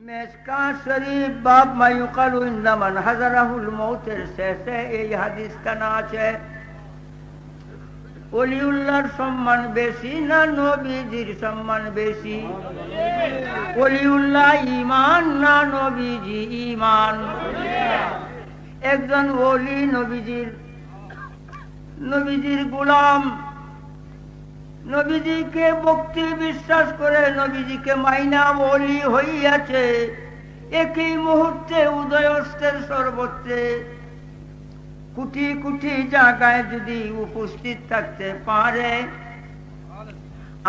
মেশকাত শরীফ বাব মা ইউকালু ইন্না মান হাজারাহুল মউতের শেষে এই হাদিসখানা আছে, ওলিউল্লাহর সম্মান বেশি না নবীজির সম্মান বেশি? ওলিউল্লাহ ঈমান না নবীজি ঈমান? একজন ওলি নবীজির গোলাম, নবীজিকে ভক্তি বিশ্বাস করে নবীজিকে মাইনা ওলি হইয়াছে, একই মুহূর্তে উদয়স্তের সর্বত্রে কোটি কোটি জায়গায় যদি উপস্থিত থাকতে পারে,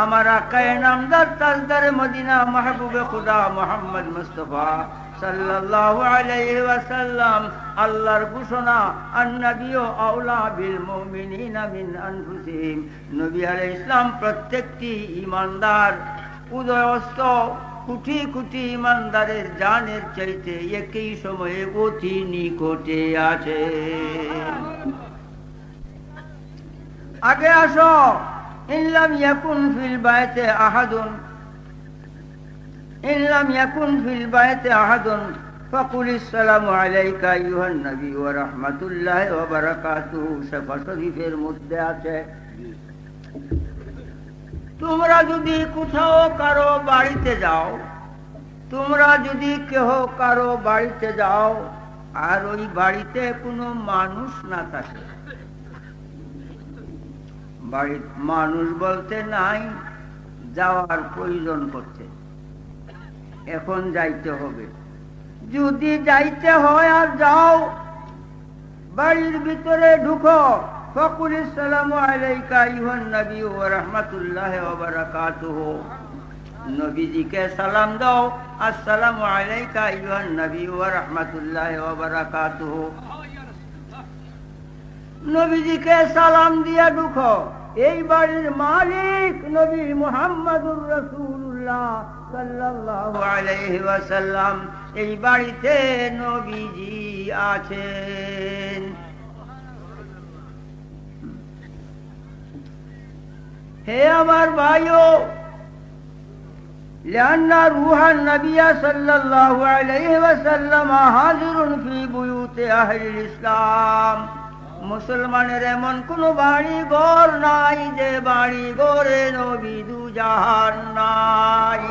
আমার আকায়ে নামদার তাজদারে মদিনা মাহবুবে খুদা মুহাম্মদ মুস্তাফা সাল্লাল্লাহু আলাইহি ওয়াসাল্লাম আল্লাহর ঘোষণা, আন-নাবিয়্যু আওলা বিল মুমিনিনা মিন আনফুসিহিম, নবী আলাইহিস সালাম প্রত্যেকটি ঈমানদার উদয়স্ত কোটি কোটি ঈমানদারের জানের চাইতে একই সময়ে অতি নিকটে আছে। আগে আসো, ইল্লাম ইয়াকুন ফিল বাইতে আহাদুন, ইল্লাম ইয়াকুন ফিল বাইতে আহাদুন ফাকুল আসসালামু আলাইকা আইয়ুহান নবী ওয়া রাহমাতুল্লাহি ওয়া বারাকাতুহু। শাফা শরীফের মধ্যে আছে, তোমরা যদি কোথাও কারো বাড়িতে যাও, তোমরা যদি কেহ কারো বাড়িতে যাও আর ওই বাড়িতে কোনো মানুষ না থাকে, বাড়ির মানুষ বলতে নাই, যাওয়ার প্রয়োজন করছে, এখন যাইতে হবে, যদি যাইতে হয় আর যাও, বাড়ির ভিতরে ঢুকো, ফাকুল আসসালামু আলাইকা আইয়ুহান নবী ওয়া রাহমাতুল্লাহি ওয়া বারাকাতুহু, নবীজিকে সালাম দাও, আসসালামু আলাইকা আইয়ুহান নবী ওয়া রাহমাতুল্লাহি ওয়া বারাকাতুহু। নবীজিকে সালাম দিয়া ঢুকো, এই বাড়ির মালিক নবী মুহাম্মদুর রাসূলুল্লাহ সাল্লাল্লাহু আলাইহি ওয়াসাল্লাম, এই বাড়িতে নবীজি আছেন। হে আমার ভাইও, লিআন্না রূহান নবী সাল্লাল্লাহু আলাইহি ওয়াসাল্লাম হাজিরুন ফি বুয়ুতি আহলিল ইসলাম, মুসলমানের এমন কোন বাড়ি ঘর নাই যে বাড়ি ঘরে নবী দু জাহান নাই।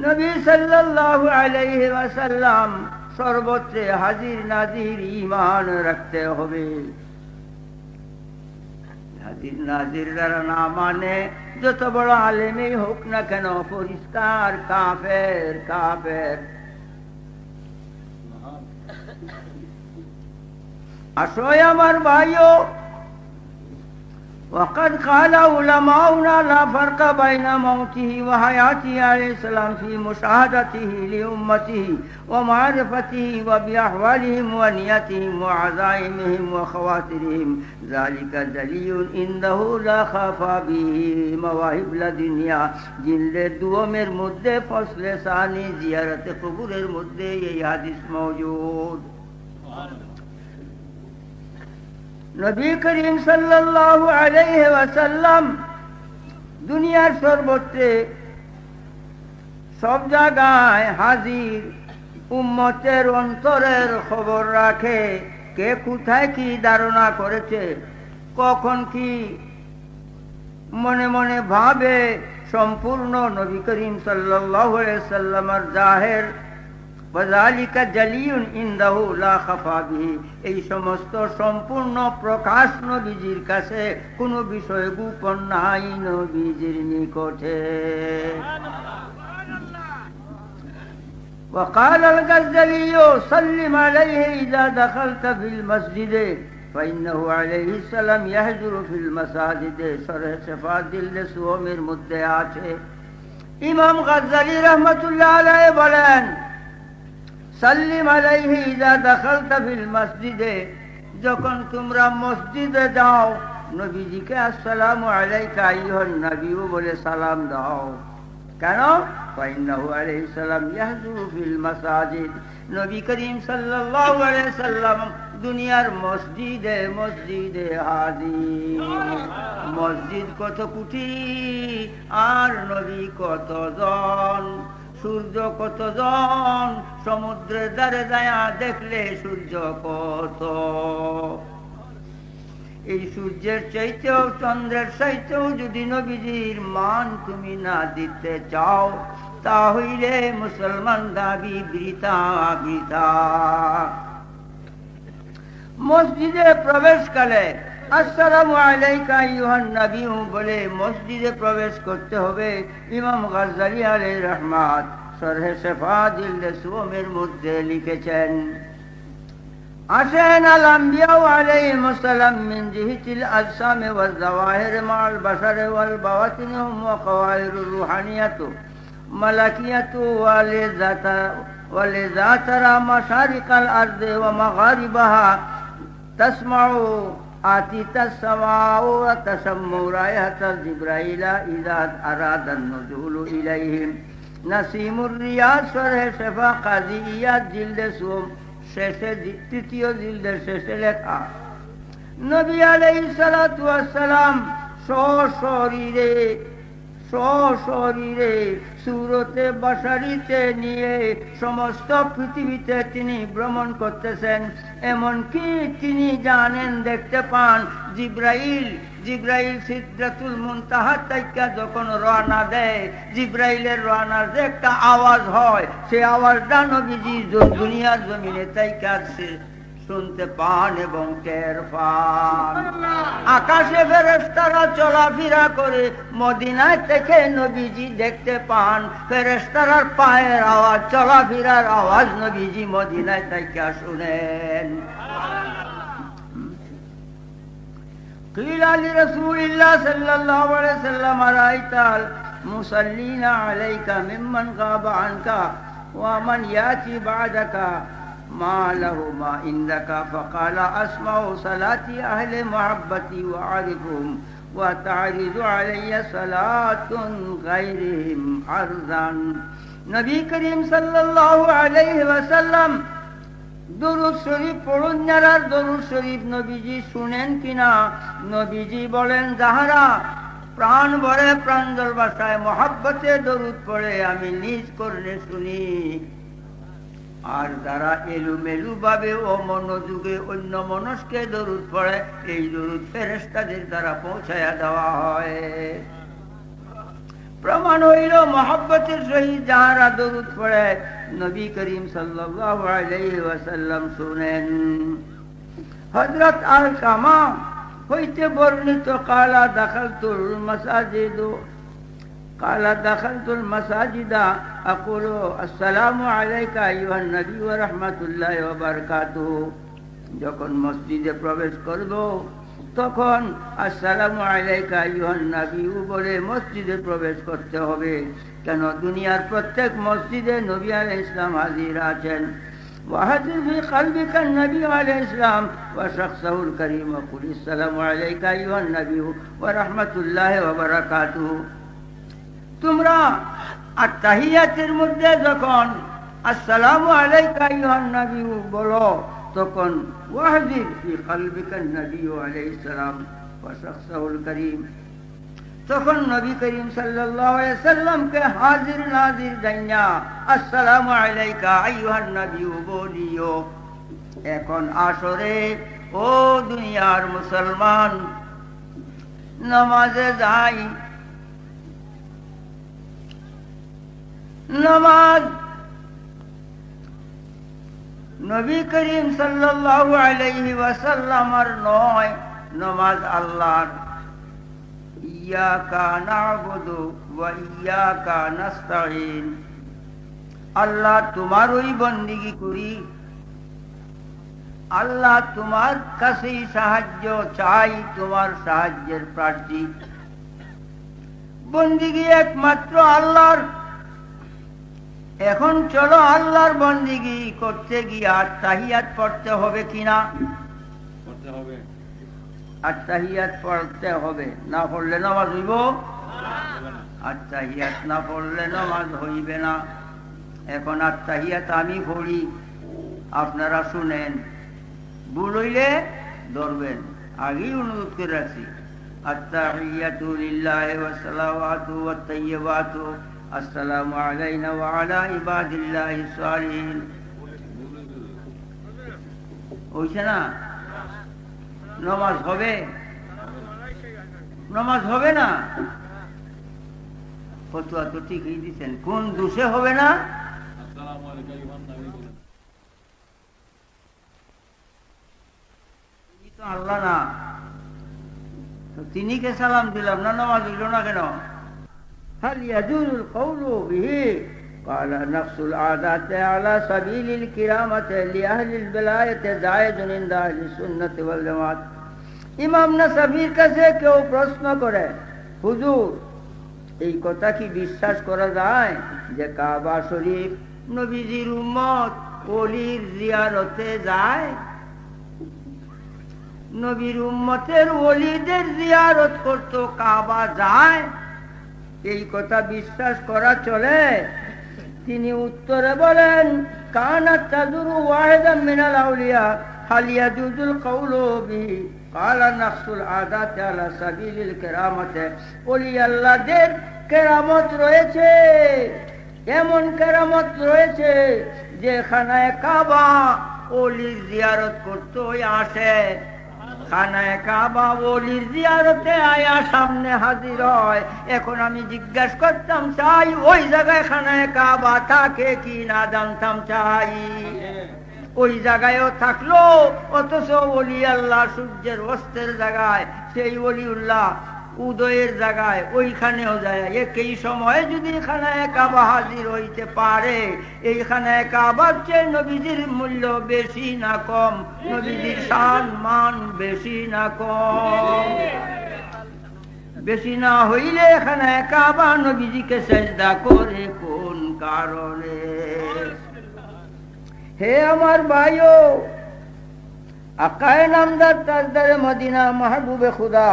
নবী সাল্লাল্লাহু আলাইহি ওয়াসাল্লাম সর্বত্র হাজির নাজির ঈমান রাখতে হবে। হাজির নাজির যারা না মানে, যত বড় আলেমই হোক না কেন, পরিষ্কার কাফের কাফের। আসো আমার ভাইও, وقد قال علماؤنا لا فرق بين موته وحياته عليه السلام في مشاهدته لأمته ومعرفته وبأحوالهم ونيتهم وعزائمهم وخواطرهم، ذلك دليل إنه لا خفى به مواهب الدنيا। জিনদের দুমের মধ্যে ফসলে সানি জিয়ারতে কবরের মধ্যে এই হাদিস মওজুদ। নবী করিম সাল্লাল্লাহু আলাইহি ওয়াসাল্লাম দুনিয়ার সর্বত্রে সব জায়গায় হাজির, উম্মতের অন্তরের খবর রাখে, কে কোথায় কি ধারণা করেছে, কখন কি মনে মনে ভাবে, সম্পূর্ণ নবী করিম সাল্লাল্লাহু আলাইহি ওয়াসাল্লামের জাহের, ওয়াযালিকা জালিয়ুন ইনদাহু লা খাফা বিহি, এই সমস্ত সম্পূর্ণ প্রকাশ নবীজির কাছে, কোনো বিষয় গোপন নাই নবীজির নিকটে। وقال الغزالي سلم عليه إذا دخلت في المسجد فإنه عليه السلام يهجر في المساجد। شرح صفات الصوমের মধ্যে আছে, ইমাম গাজ্জালী রাহমাতুল্লাহ আলাইহি বলেন, সাল্লিম আলাইহি ইযা দাখালতা ফিল মসজিদে, যখন তোমরা মসজিদে যাও, নবীজিকে আসসালামু আলাইকা আইয়ুহান নবী বলে সালাম দাও। কেন? ফাইন্নাহু আলাইহিস সালাম ইয়াহজুরু ফিল মাসাজিদ, নবী করিম সাল্লাল্লাহু আলাইহি সাল্লাম দুনিয়ার মসজিদে মসজিদে হাজির। মসজিদ কত কোটি আর নবী কতজন, সূর্য কতজন, সমুদ্রের ধারে যায়া দেখলে সূর্য কত। এই সূর্যের চাইতেও চন্দ্রের চাইতেও যদি নবীজির মান তুমি না দিতে চাও, তাহলে মুসলমান দাবি বৃথা বৃথা। মসজিদে প্রবেশকালে আসসালামু আলাইকা আইয়ুহান নবী বলে মসজিদে প্রবেশ করতে হবে। ইমাম গাজ্জালী আলাইহির রহমাত শরহে শিফা জিলদে সুমের মধ্যে লিখেছেন, আসেন আল আম্বিয়া আলাইহিমুস সালাম মিন জিহাতিল আজসাম ওয়াল যাওয়াহির মাল বাশার ওয়াল বাওয়াতিনহুম ওয়া কাওয়াইরুর রুহানিয়াতু মালাকিয়াতু ওয়ালিযা তারা মাশারিকাল আরদি ওয়া মাগারিবাহা তাসমাউ আতিতাস সামাউ ওয়া তাসাম্মু রায়াতাল জিবরাইলা ইযা আরাদান নুজুলু ইলাইহিম। নাসিমুর রিয়াদ শরহে শিফা কাজী ইয়াদ জিলদে সুম শেষে তৃতীয় জিলদের শেষে লেখা, নবী আলাইহিস সালাতু ওয়াস সালাম সশরীরে সুরতে বাশারিতে নিয়ে সমস্ত পৃথিবীতে তিনি ভ্রমণ করতেছেন। এমনকি তিনি জানেন, দেখতে পান জিব্রাইল সিদরাতুল মুনতাহা থেকে যখন রওনা দেয়, জিব্রাইলের রওনার যে একটা আওয়াজ হয়, সেই আওয়াজটা নবীজি দুনিয়ার জমিনে থেকে শুনতে পান এবং টের পান। আকাশে ফেরেশতারা চলাফেরা করে, মদিনায় থেকে নবীজি দেখতে পান ফেরেশতারার পায়ের আওয়াজ, চলাফেরার আওয়াজ নবীজি মদিনায় থেকে শুনেন। قيل لرسول الله صلى الله عليه وسلم رأيت المصلين عليك ممن غاب عنك ومن يأتي بعدك ما له ما عندك؟ فقال أسمع صلاة أهل محبتي وأعرفهم وتعرض علي صلاة غيرهم عرضا। নবী করিম সাল্লাল্লাহু আলাইহি ওয়াসাল্লাম দুরূদ শরীফ পড়ুন। যারা দুরূদ শরীফ নবীজি শুনেন কিনা? নবীজি বলেন, যাহারা প্রাণ ভরে প্রাঞ্জল ভাষায় মহব্বতে দরুদ পড়ে আমি নিজ কর্ণে শুনি, আর যারা এলোমেলু ভাবে ও মনোযোগে অন্য মনস্কে দরুদ পড়ে, এই দরুদ ফেরেশতাদের দ্বারা পৌঁছায়া দেওয়া হয়। প্রমাণ হইল মহব্বতের সহিত যাহারা দরুদ পড়ে নবী করিম সাল্লাল্লাহু আলাইহি ওয়াসাল্লাম শুনেন। হযরত আলকামা হইতে বর্ণিত, কালা দাখালতুল মাসাজিদা আকুলু আসসালামু আলাইকা আইয়ুহান নবী ওয়া রাহমাতুল্লাহি ওয়া বারাকাতুহু। যখন মসজিদে প্রবেশ করব তখন আসসালামু আলাইকা আইয়ুহান নবী বলে মসজিদে প্রবেশ করতে হবে। কেন? দুনিয়ার প্রত্যেক মসজিদে নবী আলাইহিস সালাম হাজির আছেন। وحذر في قلبك النبي عليه السلام وشخصه الكريم وقل السلام عليك أيها النبي ورحمة الله وبركاته। তোমরা আত্তাহিয়াতের মধ্যে যখন আসসালামু আলাইকা আইয়ুহান নবী বলো, তখন ওয়াহদির ফি কলবিকা নবী আলাইহিস সালাম ওয়া শাখসাহুল কারীম, তখন নবী করিম সাল্লাল্লাহু আলাইহি সাল্লামকে হাজির নাজির জানিয়া আসসালামু আলাইকা আইয়ুহান নবী বলিও। এখন আসরে ও দুনিয়ার মুসলমান, নামাজে যাই, নামাজ নবী করিম সাল্লাল্লাহু আলাইহি ওয়াসাল্লামের নয়, নামাজ আল্লাহর। ইয়াকা না'বুদু ওয়া ইয়াকা নাস্তাঈন, আল্লাহ তোমারই বন্দেগী করি, আল্লাহ তোমার কাছেই সাহায্য চাই, তোমার সাহায্যের প্রার্থী। বন্দেগী একমাত্র আল্লাহর। এখন চলো আল্লাহর বন্দেগী করতে গিয়ে আত্তাহিয়াত পড়তে হবে কিনা? পড়তে হবে। আত্তাহিয়াত পড়তে হবে, না পড়লে নামাজ হইব? আত্তাহিয়াত না পড়লে নামাজ হইবে না। এখন আত্তাহিয়াত আমি পড়ি, আপনারা শুনেন, ভুল হইলে ধরবেন। আগেই অনুরোধ করে রাখছি, আত-তাহিয়াতু লিল্লাহি ওয়া সালাওয়াতু ওয়াত তাইয়্যিবাতু আসসালামু আলাইনা ওয়া আলা ইবাদিল্লাহিস সালিহিন। ওইছে না? নামাজ হবে? নামাজ হবে না? ফতোয়া তো ঠিকই দিচ্ছেন, কোন দোষে হবে না? আল্লাহ না, তো তিনি কে সালাম দিলাম না, নামাজ হইল না কেন? হাল ইয়াজুজুল কওলু বিহি ক্বালা নাফসুল আদাতি আলা সাবিলিল কিরামাতি লিআহলিল বেলায়েতি জায়েজুন ইনদা আহলিস সুন্নাতি ওয়াল জামাত। ইমাম নাসাফির কাছে কেউ প্রশ্ন করে, হুজুর এই কথা কি বিশ্বাস করা যায় যে কাবা শরীফ নবীজির উম্মত ওলির জিয়ারতে যায়? নবীর উম্মতের ওলিদের জিয়ারত করতে কাবা যায়, এই কথা বিশ্বাস করা চলে? তিনি উত্তরে বলেন, কানাত তাজুরু ওয়াহিদাম মিনাল আউলিয়া হাল ইয়াজুজুল কওলু বিহি ক্বালা নাফসুল আদাতি আলা সাবিলিল কিরামাতি। ওলি আল্লাহদের কেরামত রয়েছে, এমন কেরামত রয়েছে যে খানায়ে কাবা ওলির জিয়ারত করতে আসে, খানায়ে কাবা ওলির জিয়ারতে আয়া সামনে হাজির হয়। এখন আমি জিজ্ঞাসা করতাম চাই, ওই জায়গায় খানায়ে কাবা থাকে কি না জানতাম চাই। ওই জায়গায়ও থাকলো, অথচ ওলি আল্লাহ সূর্যের অস্তের জায়গায়, সেই ওলিউল্লাহ উদয়ের জায়গায় ওইখানেও যায়। একই সময়ে যদি খানায়ে কাবা হাজির হইতে পারে, এই খানায়ে কাবার চেয়ে নবীজির মূল্য বেশি না কম? নবীজির শান মান বেশি না কম? বেশি না হইলে খানায়ে কাবা নবীজিকে সেজদা করে কোন কারণে? হে আমার ভাইও, আকায়ে নামদার তাজদারে মদিনা মাহবুবে খুদা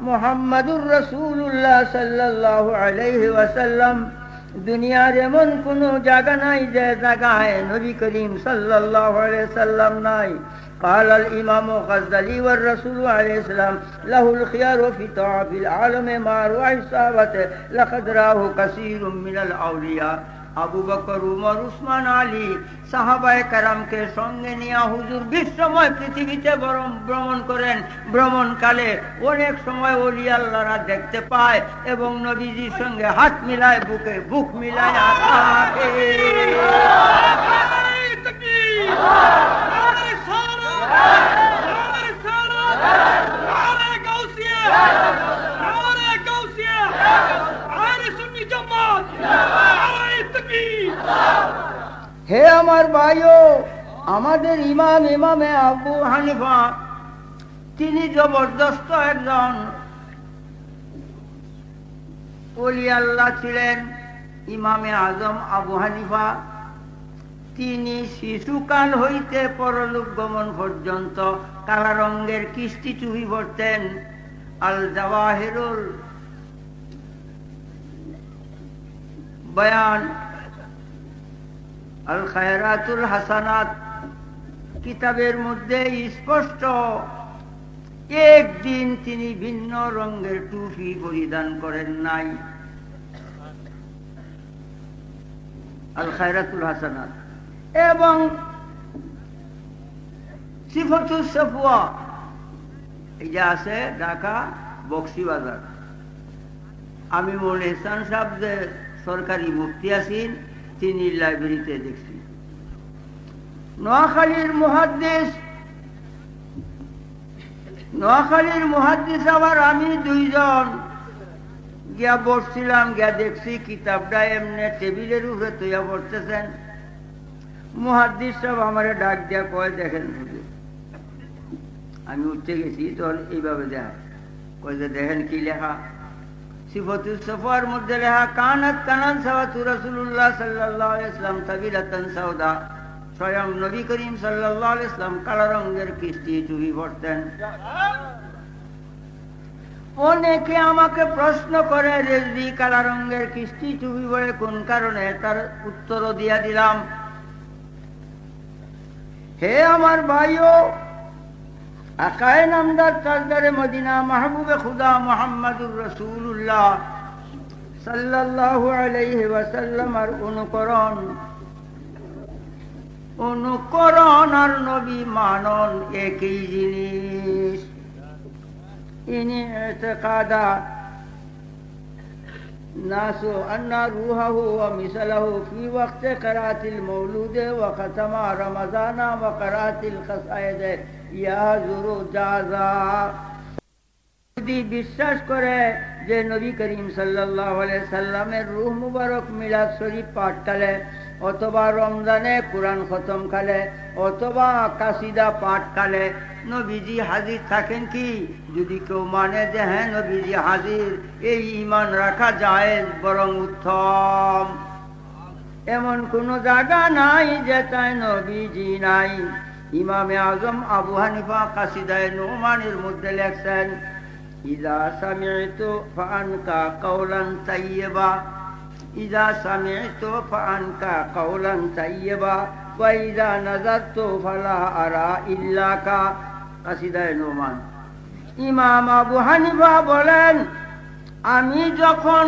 মুহাম্মাদুর রাসূলুল্লাহ সাল্লাল্লাহু আলাইহি ওয়াসাল্লাম, দুনিয়ার এমন কোন জায়গা নাই যে জায়গায় নবী করিম সাল্লাল্লাহু আলাইহি ওয়াসাল্লাম নাই। قال الإمام غزالي والرسول عليه السلام له الخيار في طواف العالم مع روح الصحابة لقد راه كثير من الأولياء। আবু বকর, উমর, উসমান, আলী সাহাবায়ে কেরামকে সঙ্গে নিয়ে হুজুর বিশ্বময় পৃথিবীতে ভ্রমণ করেন। ভ্রমণকালে অনেক সময় ওলি আল্লাহরা দেখতে পায় এবং নবীজির সঙ্গে হাত মিলায়, বুকে বুক মিলায় থাকে। হে আমার ভাইও, আমাদের ইমামে আবু হানিফা, তিনি জবরদস্ত একজন ওলি আল্লাহ ছিলেন। ইমামে আজম আবু হানিফা, তিনি শিশুকাল হইতে পরলোক গমন পর্যন্ত কালা রঙের কিস্তি চুহি পড়তেন। আল জাওয়াহিরুল বয়ান, আল খায়রাতুল হাসানাত কিতাবের মধ্যে স্পষ্ট, একদিন তিনি ভিন্ন রঙের টুপি পরিধান করেন নাই। আল খায়রাতুল হাসানাত এবং সিফাতুস সাফওয়া, এই যে আছে ঢাকা বক্সিবাজার, আমি মনে ইহসান সাহেব যে সরকারি মুফতি আছেন, তিনি লাইব্রেরিতে দেখছি। নোয়াখালীর মুহাদ্দিস আবার আমি দুইজন গিয়া বসছিলাম, গিয়া দেখছি কিতাবটা এমনি টেবিলের উপরে তৈয়া পড়তেছেন। মুহাদ্দিস সাহেব আমারে ডাক দিয়া কয়, দেখেন হুজুর। আমি উঠতে গেছি, তখন এইভাবে দেখা কয় যে দেখেন কি লেখা। সিফাতুস সাফওয়ার মধ্যে লেখা, কানাত সাওয়াতু রাসূলুল্লাহ সাল্লাল্লাহু আলাইহি ওয়াসাল্লাম তাবিলাতান সাউদা। স্বয়ং নবী করিম সাল্লাল্লাহু আলাইহি ওয়াসাল্লাম কালো রঙের কিস্তি টুপি পরতেন। অনেকে আমাকে প্রশ্ন করে, রেজভি কালো রঙের কিস্তি টুপি পরে কোন কারণে? তার উত্তরও দিয়া দিলাম। হে আমার ভাইও, আকায়ে নামদার তাজদারে মদিনা মাহবুবে খুদা মুহাম্মদুর রাসূলুল্লাহ সাল্লাল্লাহু আলাইহি ওয়াসাল্লাম আর অনুকরণ আর নবী মানন একই জিনিস। ইনি ইতিকাদা নাসু আন্না রূহাহু ওয়া মিসালাহু ফি ওয়াক্তে কিরাআতিল মাউলুদে ওয়া খাতামা রমাজানা ওয়া কিরাআতিল কাসায়েদে ইয়াজুরু জাযা। যদি বিশ্বাস করে যে নবী করিম সাল্লাল্লাহু আলাইহি সাল্লামের রূহ মুবারক মিলাদ শরীফ পাঠ করে, অথবা রমজানে কুরআন খতম করে, অথবা কাসিদা পাঠ করে, নবীজি হাজির থাকেন কি? যদি কেউ মানে যে হ্যাঁ নবীজি হাজির, এই ঈমান রাখা যায় বরং উত্তম। এমন কোন জায়গা নাই যে তাই নবীজি নাই। ইমামে আজম আবু হানিফা কাসিদায়ে নুমানের মধ্যে লেখছেন, ইযা সামি'তু ফাআনকা কাওলান তাইয়্যিবা, ইযা সামি'তু ফাআনকা কাওলান তাইয়্যিবা ওয়া ইযা নাযারতু ফালা আরা ইল্লাকা। কাসিদায়ে নুমান। ইমাম আবু হানিফা বলেন, আমি যখন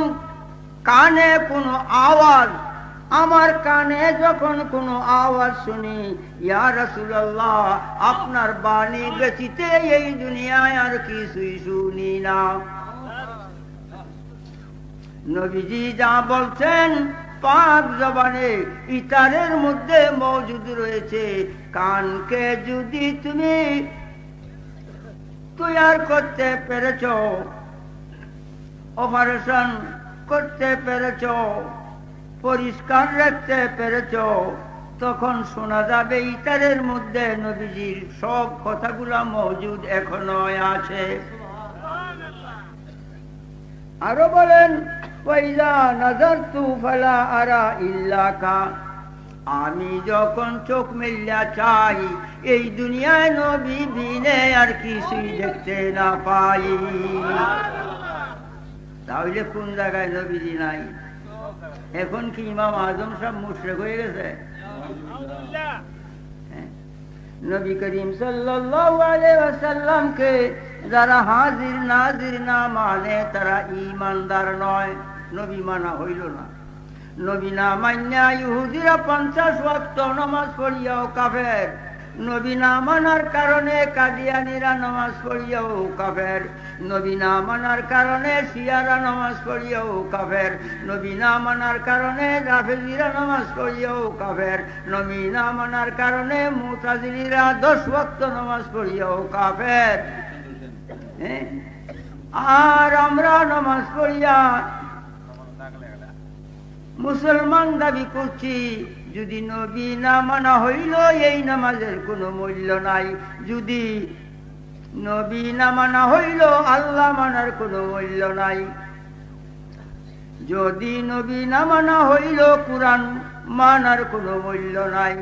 কানে কোনো আওয়াজ, আমার কানে যখন কোনো আওয়াজ শুনি, ইয়া রাসূলুল্লাহ আপনার বাণী ব্যতীত এই দুনিয়ায় আর কিছুই শুনি না। নবীজি যা বলছেন পাক জবানে ইতারের মধ্যে মওজুদ রয়েছে। কানকে যদি তুমি তৈয়ার করতে পেরেছ, অপারেশন করতে পেরেছ, পরিষ্কার রাখতে পেরেছ, তখন শোনা যাবে ইতারের মধ্যে নবীজির সব কথাগুলা মওজুদ এখনো আছে। আরো বলেন, ওয়াইজা নাযারতু ফালা আরা ইল্লাকা, আমি যখন চোখ মেলিয়া চাই এই দুনিয়ায় নবী বিনে আর কিছুই দেখতে না পাই। তাহলে কোন জায়গায় নবীজি নাই? এখন কি ইমাম আজম সব মুশরিক হয়ে গেছে? নবী করিম সাল্লাল্লাহু আলাইহি ওয়াসাল্লামকে যারা হাজির নাজির না মানে তারা ঈমানদার নয়। নবী মানা হইল না। নবী না মান্যা ইহুদিরা 50 ওয়াক্ত নামাজ পড়িয়াও কাফের। নবী না মানার কারণে কাদিয়ানীরা নামাজ পড়িয়াও কাফের। নবী না মানার কারণে শিয়ারা নামাজ পড়িয়াও কাফের। নবী না মানার কারণে রাফেজিরা নামাজ পড়িয়াও কাফের। নবী না মানার কারণে মুতাজিলিরা 10 ওয়াক্ত নামাজ পড়িয়াও কাফের। আর আমরা নামাজ পড়িয়া মুসলমান দাবি করছি। যদি নবী না মানা হইল এই নামাজের কোনো মূল্য নাই। যদি নবী না মানা হইল আল্লাহ মানার কোনো মূল্য নাই। যদি নবী না মানা হইল কুরআন মানার কোনো মূল্য নাই।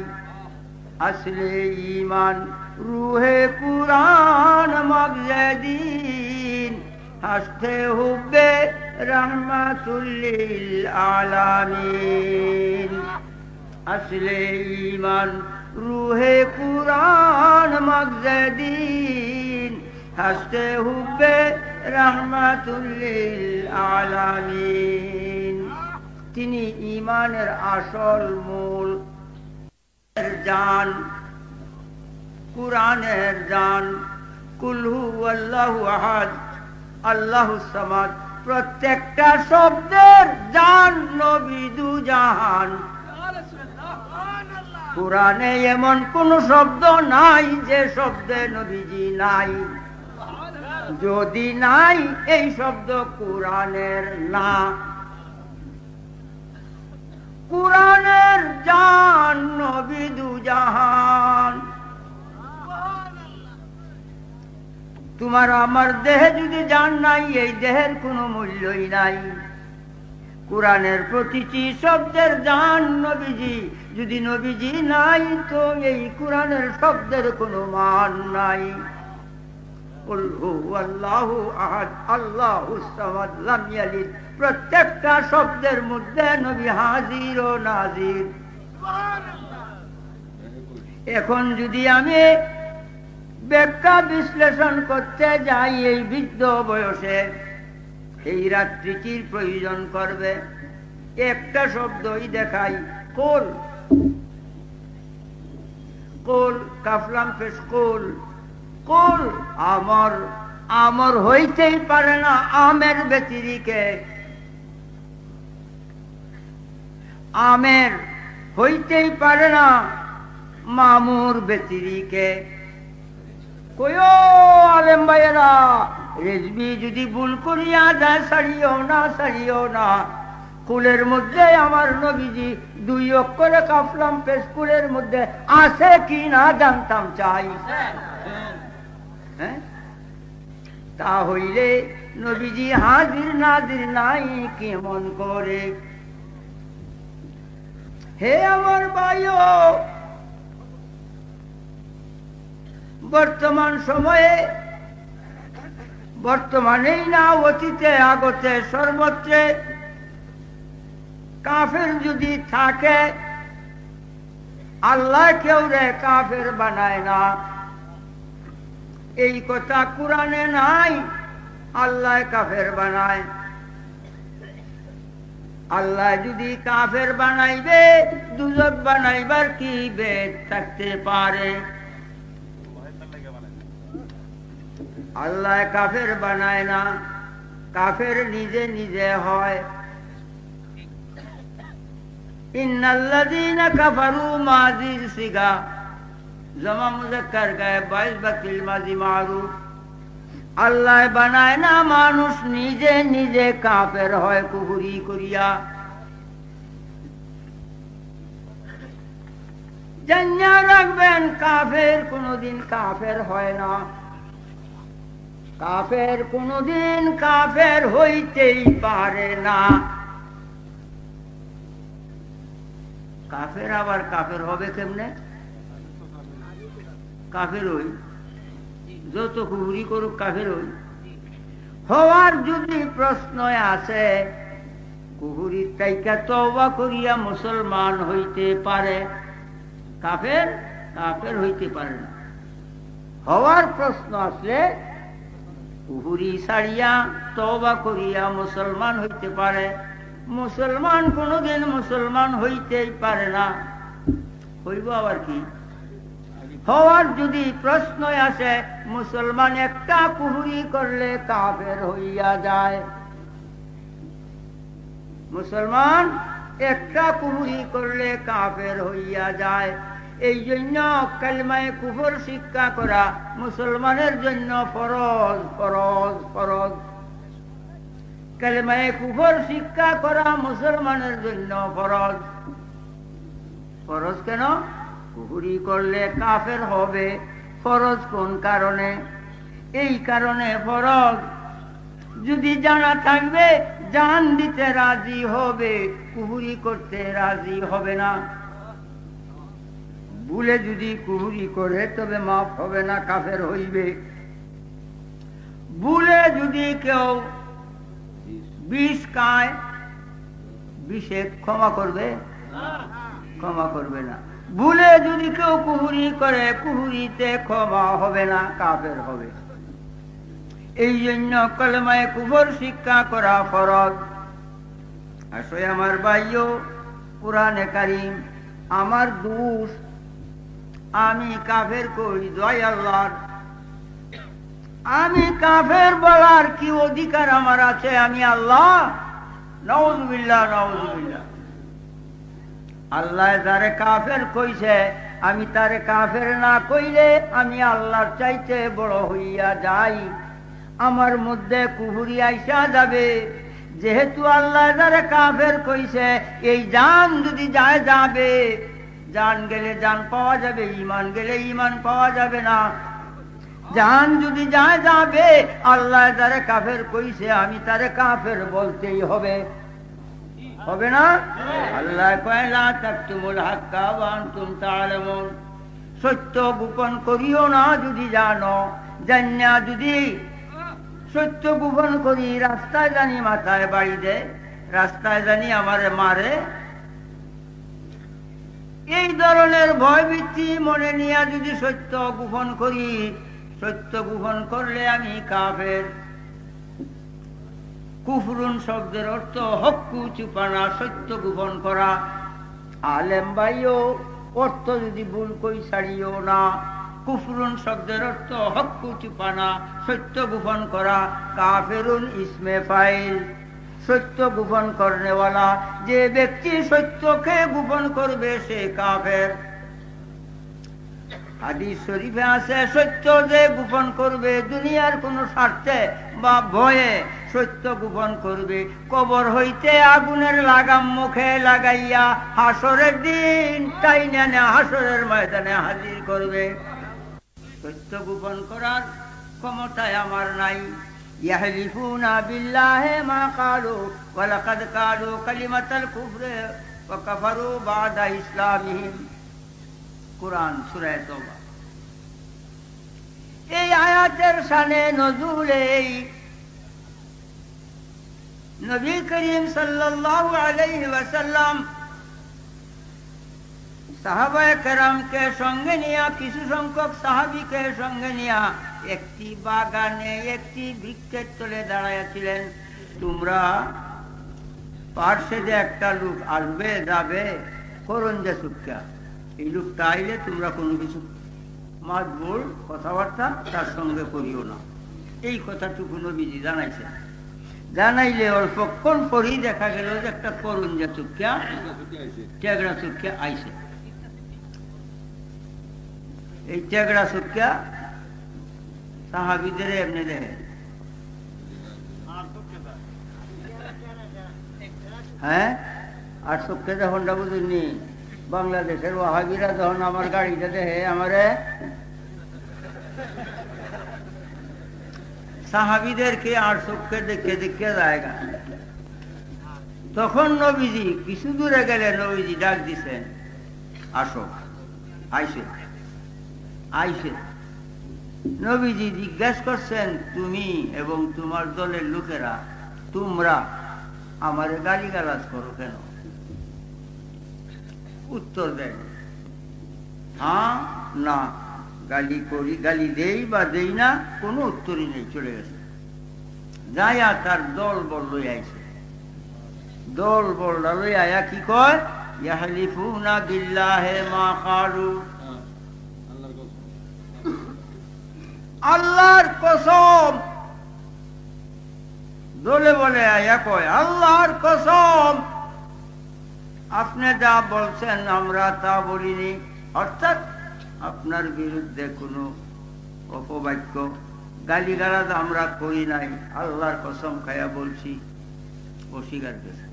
আসলে ঈমান রুহে কুরআন মগজে দ্বীন, হাসতে হুব্বে রহমাতুল লিল আলামিন। আসলে ঈমান রুহে কুরআন মগজে দ্বীন, হাসতে হুব্বে রহমাতুল লিল আলামিন। তিনি ঈমানের আসল মূল, জান, কুরআনের জান। কুল হুয়াল্লাহু আহাদ আল্লাহুস সামাদ, প্রত্যেকটা শব্দের জান নবী দু জাহান। কুরআনে এমন কোন শব্দ নাই যে শব্দে নবীজি নাই। যদি নাই এই শব্দ কুরআনের না। কুরআনের জান নবী দু জাহান। তোমার আমার দেহে যদি জান নাই, এই দেহের কোনো মূল্যই নাই। কুরআনের প্রতিটি শব্দের জান নবীজি। যদি নবীজি নাই তো এই কুরআনের শব্দের কোনো মান নাই। কুল হুয়াল্লাহু আহাদ আল্লাহুস সামাদ লাম ইয়ালিদ, প্রত্যেকটা শব্দের মধ্যে নবী হাজির ও নাজির। এখন যদি আমি ব্যাখ্যা বিশ্লেষণ করতে যাই এই বৃদ্ধ বয়সে, এই রাত্রিটির প্রয়োজন করবে, একটা শব্দই দেখাই, কুল। কুল কাফলাম পেশ, কুল কুল। আমর আমর হইতেই পারে না আমের ব্যতিরিকে, আমের হইতেই পারে না মামুর ব্যতিরিকে। কয়ো আলেম ভাইয়েরা, রেজবি যদি ভুল করিয়া যায় ছাড়িও না, ছাড়িও না। কুলের মধ্যে আমার নবীজি 2 অক্ষরে কাফলাম পেশ কুলের মধ্যে আছে কি না জানতাম চাই। হ্যাঁ, তা হইলে নবীজি হাজির নাজির নাই কেমন করে? হে আমার ভাইও, বর্তমান সময়ে, বর্তমানেই না অতীতে আগতে সর্বত্রে কাফের যদি থাকে, আল্লাহ কেউ রে কাফের বানায় না, এই কথা কুরআনে নাই। আল্লাহ কাফের বানায়। আল্লাহ যদি কাফের বানাইবে, দুজক বানাইবার কি বেদ থাকতে পারে? আল্লাহ কাফের বানায় না, কাফের নিজে নিজে হয়। ইন্নাল্লাযীনা কাফারু মাযির সিগা, জমা মুযাক্কার গায়ে 22 বাতিল মাজি মারুফ। আল্লাহ বানায় না, মানুষ নিজে নিজে কাফের হয় কুফরি করিয়া। জানিয়া রাখবেন, কাফের কোনদিন কাফের হয় না। কাফের কোনদিন কাফের হইতেই পারে না। কাফের আবার কাফের হবে কেমনে? কাফের হই, যত কুফরি করুক কাফের হই। হওয়ার যদি প্রশ্ন আছে, কুফরির তাইকা তওবা করিয়া মুসলমান হইতে পারে, কাফের কাফের হইতে পারে না। হওয়ার প্রশ্ন আসলে কুফরি ছাড়িয়া তওবা করিয়া মুসলমান হইতে পারে। মুসলমান কোনদিন মুসলমান হইতেই পারে না। হইব আবার কি? হওয়ার যদি প্রশ্ন আসে, মুসলমান একটা কুফরি করলে কাফের হইয়া যায়। মুসলমান একটা কুফরি করলে কাফের হইয়া যায়। এই জন্য কালিমায়ে কুফর শিক্ষা করা মুসলমানের জন্য ফরজ, ফরজ, ফরজ। কালিমায়ে কুফর শিক্ষা করা মুসলমানের জন্য ফরজ। ফরজ কেন? কুফরি করলে কাফের হবে। ফরজ কোন কারণে? এই কারণে ফরজ, যদি জানা থাকবে জান দিতে রাজি হবে, কুফরি করতে রাজি হবে না। ভুলে যদি কুফরি করে তবে মাফ হবে না, কাফের হইবে। ভুলে যদি কেউ বিষ খায়, বিষে ক্ষমা করবে? ক্ষমা করবে না। ভুলে যদি কেউ কুফরি করে, কুফরিতে ক্ষমা হবে না, কাফের হবে। এই জন্য কলমায়ে কুফর শিক্ষা করা ফরজ। আসলে আমার ভাইও, কুরআনে কারীম আমার দোষ, আমি কাফের কই, দয় আল্লাহর। আমি কাফের বলার কি অধিকার আমার আছে? আমি আল্লাহ? নাউযুবিল্লাহ, নাউযুবিল্লাহ। আল্লাহ যারে কাফের কইছে, আমি তারে কাফের না কইলে আমি আল্লাহর চাইতে বড় হইয়া যাই। আমার মধ্যে কুফরি আইসা যাবে। যেহেতু আল্লাহ যারে কাফের কইছে, এই জান যদি যায় যাবে। জান গেলে জান পাওয়া যাবে, ঈমান গেলে ঈমান পাওয়া যাবে না। জান যদি যায় যাবে, আল্লাহ যারে কাফের কইছে আমি তারে কাফের বলতেই হবে, হবে না? আল্লাহ কয় লা তাকতুমুল হাক্কা ওয়া আনতুম তা'লামুন, সত্য গোপন করিও না যদি জানো। জান্না যদি সত্য গোপন করি, রাস্তায় জানি মাথায় বাড়ি দেয়, রাস্তায় জানি আমারে মারে। এই ধরনের ভয়ভীতি মনে নিয়ে যদি সত্য গোপন করি, সত্য গোপন করলে আমি কাফের। কুফরুন শব্দের অর্থ হক্কু চুপানা, সত্য গোপন করা। আলেম ভাইও অর্থ যদি ভুল কই ছাড়িও না। কুফরুন শব্দের অর্থ হক্কু চুপানা, সত্য গোপন করা। কাফেরুন ইসমে ফাইল, সত্য গোপন করনেওয়ালা। যে ব্যক্তি সত্যকে গোপন করবে সে কাফের। হাদিস শরীফে আছে, সত্য যে গোপন করবে দুনিয়ার কোন স্বার্থে বা ভয়ে সত্য গোপন করবে, কবর হইতে আগুনের লাগাম মুখে লাগাইয়া হাসরের দিন টাইনা না হাসরের ময়দানে হাজির করবে। সত্য গোপন করার ক্ষমতায় আমার নাই। ইয়াহলিফুনা বিল্লাহি মা ক্বালু ওয়া লাকাদ ক্বালু কালিমাতাল কুফরি ওয়া কাফারু বা'দা ইসলামিহিম। কুরআন সূরা তাওবা। এই আয়াতের শানে নজুলে নবী করিম সাল্লাল্লাহু আলাইহি ওয়াসাল্লাম সাহাবায়ে কেরামকে সঙ্গে নিয়া, কিছু সংখ্যক সাহাবীকে সঙ্গে নিয়া একটি বাগানে একটি বৃক্ষের তলে দাঁড়াইয়াছিলেন। তোমরা পার্শ্বে যে একটা লোক আসবে যাবে করুন যে সুখ্যা, এই লোকটা আইলে তোমরা কোনো কিছু মাতবুল কথাবার্তা তার সঙ্গে করিও না। এই কথাটুকু নবীজি জানাইছেন। জানাইলে অল্পক্ষণ পরেই দেখা গেল যে একটা করুন যে সুখ্যা, টেগড়া সুখ্যা আইছে। এই টেগড়া সুখ্যা সাহাবীদের এমনি দেখে, হ্যাঁ, আর সুখ্যা যখন বুঝিনি বাংলাদেশের ওয়াহাবিরা যখন আমার গাড়িটা দেখে আমারে সাহাবীদেরকে আর চোখে দেখে দেখে জায়গা। তখন নবীজি কিছু দূরে গেলে নবীজি ডাক দিছেন, আসো। আইসে আইসে নবীজি জিজ্ঞাসা করছেন, তুমি এবং তোমার দলের লোকেরা তোমরা আমারে গালিগালাজ করো কেন? উত্তর দেয় হ্যাঁ না, গালি করি, গালি দেই বা দেই না, কোনো উত্তরই নেই। চলে গেছে। যাইয়া তার দল বল লই আইছে। দল বলটা লই আয়া কি কয়, ইয়াহলিফুনা বিল্লাহি মা ক্বালু, আল্লাহর কসম। দলে বলে আয়া কয়, আল্লাহর কসম আপনি যা বলছেন আমরা তা বলিনি। অর্থাৎ আপনার বিরুদ্ধে কোনো অপবাক্য গালিগালাজ আমরা করি নাই, আল্লাহর কসম খায়া বলছি। অস্বীকার করেছে।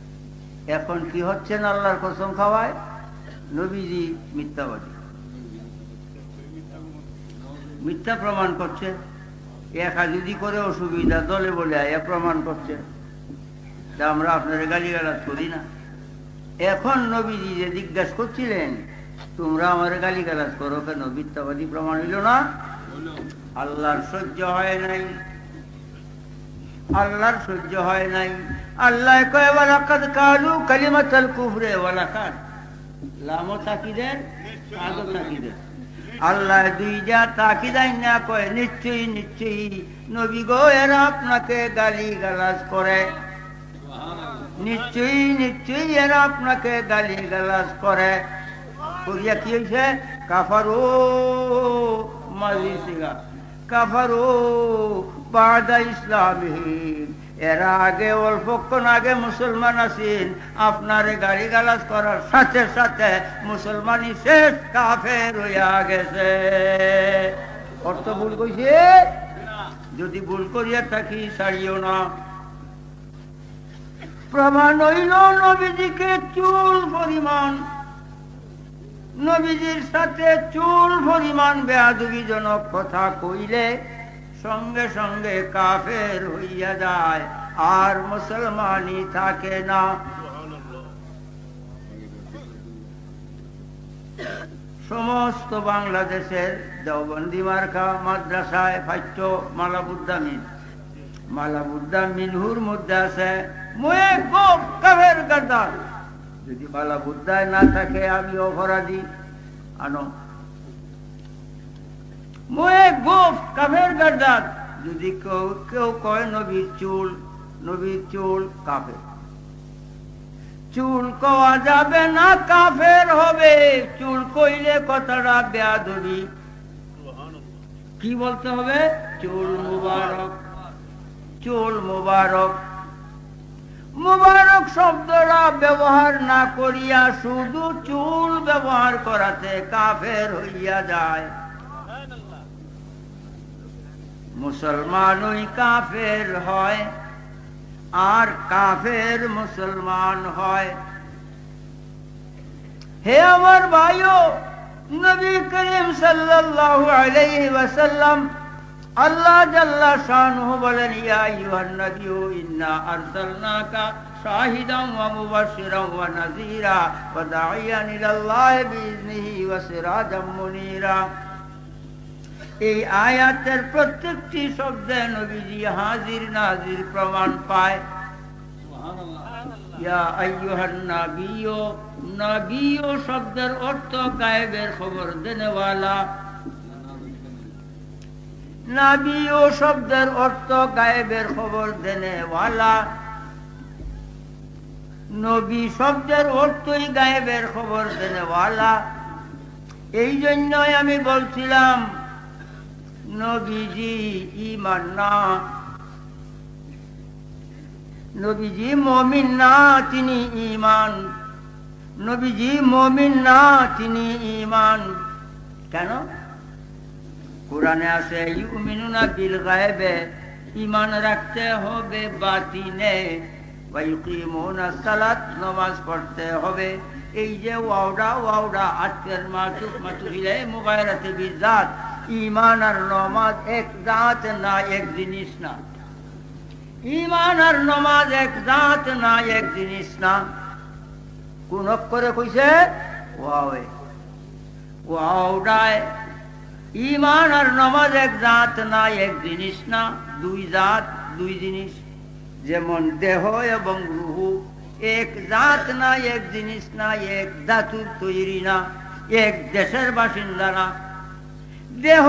এখন কি হচ্ছেন আল্লাহর কসম খাওয়ায়? নবীজি মিথ্যাবাদী, মিথ্যা প্রমাণ করছে। একা যদি করে অসুবিধা, দলে বলে আয়া প্রমাণ করছে যে আমরা আপনার গালিগালাজ করি না। এখন নবীজি যে জিজ্ঞাসা করছিলেন তোমরা আমার গালিগালাজ করো কেন, মিথ্যাবাদী প্রমাণ হইল না? আল্লাহর সহ্য হয় নাই, আল্লাহর সহ্য হয় নাই। আল্লাহ কয় ওয়া লাকাদ ক্বালু কালিমাতাল কুফরি ওয়া লাকাদ, লাম তাকিদের আদ তাকিদের। আল্লাহ দুইটা তাকিদাই না কয় নিশ্চয়ই নিশ্চয়ই নবী গো এরা আপনাকে গালিগালাজ করে, নিশ্চয়ই নিশ্চয়ই এরা আপনাকে গালিগালাজ করে। করিয়া কি হয়েছে? কাফারু মাজিসিগা কাফারু বাদা ইসলামিহিম, এরা আগে অল্পক্ষণ আগে মুসলমান আছেন, আপনারে গালিগালাজ করার সাথে সাথে মুসলমানই শেষ কাফের হইয়া গেছে। অর্থ ভুল কইছে? যদি ভুল করিয়া থাকি ছাড়িও না। প্রমাণ হইল নবীজিকে চুল পরিমাণ, নবীজির সাথে চুল পরিমাণ বেয়াদবিজনক কথা কইলে সঙ্গে সঙ্গে কাফের হইয়া যায়, আর মুসলমানই থাকে না। সমস্ত বাংলাদেশের দেওবন্দি মার্কা মাদ্রাসায় পাঠ্য মালাবুদ্দামিন, মালাবুদ্দামিনহুর মধ্যে আছে মুয়ে গো কাফের গাদ্দার। যদি মালাবুদ্দায় না থাকে আমি অপরাধী। আনো মুয়ে গোফ কাফের গর্দান যদি কেউ কয় নবীর চুল কাফের। চুল কওয়া যাবে না, কাফের হবে। চুল কইলে কথাটা বেয়াদবি। কি বলতে হবে? চুল মুবারক। চুল মুবারক। মুবারক শব্দটা ব্যবহার না করিয়া শুধু চুল ব্যবহার করাতে কাফের হইয়া যায়। মুসলমানই কাফের হয় আর কাফের মুসলমান হয়। হে আমার ভাইও, নবী করিম সাল্লাল্লাহু আলাইহি ওয়াসাল্লাম আল্লাহ জাল্লা শানুহু বলেন, ইয়া আইয়ুহান নাবিয়্যু ইন্না আরসালনাকা শাহিদান ওয়া মুবাশশিরান ওয়া নাযীরা ওয়া দাঈয়ান ইলাল্লাহি বিইজনিহি ওয়া সিরাজাম মুনীরা। এই আয়াতের প্রত্যেকটি শব্দে নবীজি হাজির নাজির প্রমাণ পায়। ইয়া আইয়ুহান নাবিয়্যু, নাবিয়্যু শব্দের অর্থ গায়েবের খবর দেনেওয়ালা। নাবিয়্যু শব্দের অর্থ গায়েবের খবর দেনেওয়ালা। নবী শব্দের অর্থই গায়েবের খবর দেনেওয়ালা। এই জন্যই আমি বলছিলাম নবীজি ঈমান না, নবীজি মুমিন না, তিনি ঈমান। নবীজি মুমিন না, তিনি ঈমান। কেন? কোরআনে আছে ইউমিনুনা বিল গায়বে, ঈমান রাখতে হবে বাতিনে। ওয়া ইউকিমুনাস সালাত, নামাজ পড়তে হবে। এই যে ওয়াওডা আজকের মাতুহিলে মুগায়রাতে বিজাত, ঈমান আর নামাজ এক জাত না, এক জিনিস না। ঈমান আর নামাজ এক জাত না, এক জিনিস না। কোন অক্ষরে কইছে? ওয়াওয়ে। ওয়াওডায় ঈমান আর নামাজ এক জাত না, এক জিনিস না, দুই জাত, দুই জিনিস। যেমন দেহ এবং রূহ এক জাত না, এক জিনিস না, এক ধাতুর তৈরি না, এক দেশের বাসিন্দা না। দেহ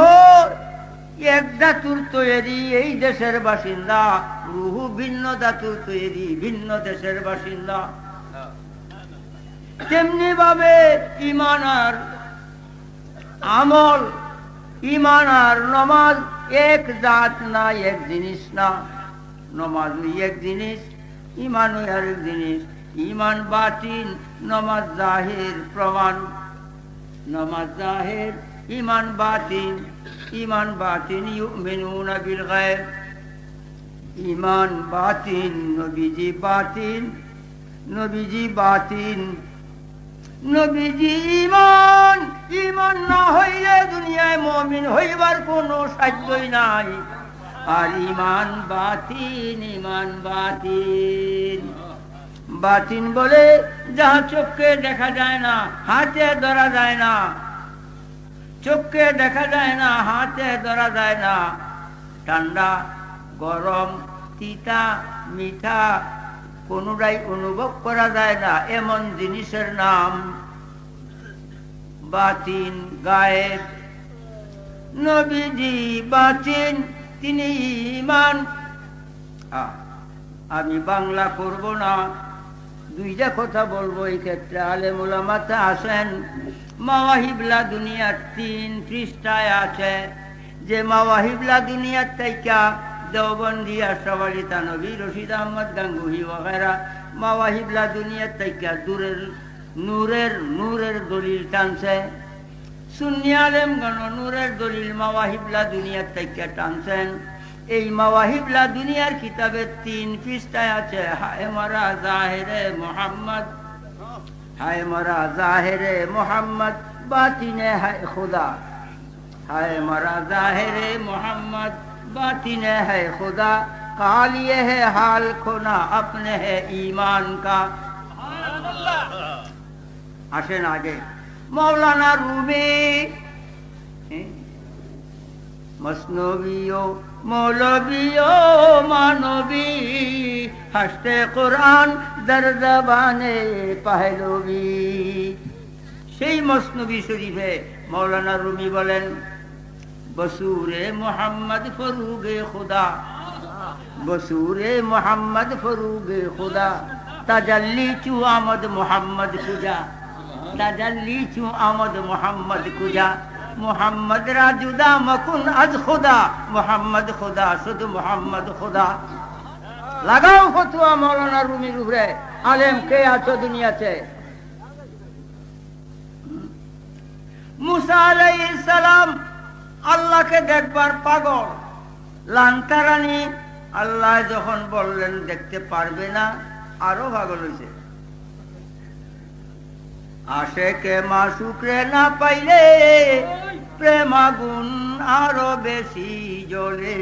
এক ধাতুর তৈরি, এই দেশের বাসিন্দা। রূহ ভিন্ন ধাতুর তৈরি, ভিন্ন দেশের বাসিন্দা। তেমনি ভাবে ঈমান আর আমল, ঈমান আর নামাজ এক জাত না, এক জিনিস না। নামাজ এক জিনিস, ঈমান আরেক জিনিস। ঈমান বাতিন, নামাজ জাহির প্রমাণ। নামাজ জাহির, ঈমান বাতিন। ঈমান বাতিন ইউমিনুনা বিল গায়ব। ঈমান বাতিন, নবীজি বাতিন, নবীজি বাতিন। নবীজি ঈমান, ঈমান না হইলে দুনিয়ায় মুমিন হইবার কোনো সাধ্যই নাই। আর ঈমান বাতিন, ঈমান বাতিন। বাতিন বলে যাহা চোখে দেখা যায় না, হাতে ধরা যায় না। চোখে দেখা যায় না, হাতে ধরা যায় না। ঠান্ডা, গরম, তিতা, মিঠা কোনটাই অনুভব করা যায় না, এমন জিনিসের নাম বাতিন, গায়েব। নবীজি বাতিন, তিনি ঈমান। আমি বাংলা করব না, দুইটা কথা বলবো এই ক্ষেত্রে। আলেম উলামাতে আসেন, মাওয়াহিবলা দুনিয়ার 3 পৃষ্ঠায় আছে যে মাওয়াহিবলা দুনিয়ার তাইকা দেওবন্দি, আশরাফ আলী থানভী, রশিদ আহমদ গাঙ্গুহি ওগেরা মাওয়াহিবলা দুনিয়ার তাইকা দূরের নূরের দলিল টানছে। সুন্নি আলেমগণ নূরের দলিল মাওয়াহিবলা দুনিয়ার তাইকা টানছেন। এই মাওয়াহিবলা দুনিয়ার কিতাবের 3 পৃষ্ঠায় আছে হায় মারা জাহেরে মোহাম্মদ, হায় মারা জাহেরে মোহাম্মদ, বাতিনে হায় খুদা। হায় মারা জাহেরে মোহাম্মদ, बातिने है खुदा, काल ये है हाल खोना अपने है ईमान का। আসেন আগে মৌলানা রুমি, মসনবিও মৌলবিও মানবী, হাসতে কোরআন দর জবানে পাহলবি। সেই মসনবী শরীফে মৌলানা রুমি বলেন, बसूरे मोहम्मद फरूगे खुदा, बसूरे मोहम्मद फरूगे खुदा, तजल्ली चू आमद मोहम्मद कुजा, तजल्ली चू आमद मोहम्मद कुजा, मोहम्मद रा जुदा मकुन अज खुदा, मोहम्मद खुदा शुद्ध मोहम्मद खुदा। लगाओ फतवा मौलाना रूमी रूबरे, आलेम के आछो दुनिया से। मूसा अलैहिस सलाम আল্লাহ কে দেখবার পাগল, লান্তারানি আল্লাহ যখন বললেন দেখতে পারবে না, আরো পাগল হয়েছে। আশেকে মাসুকরে না পাইলে প্রেম আগুন আরো বেশি জ্বলে,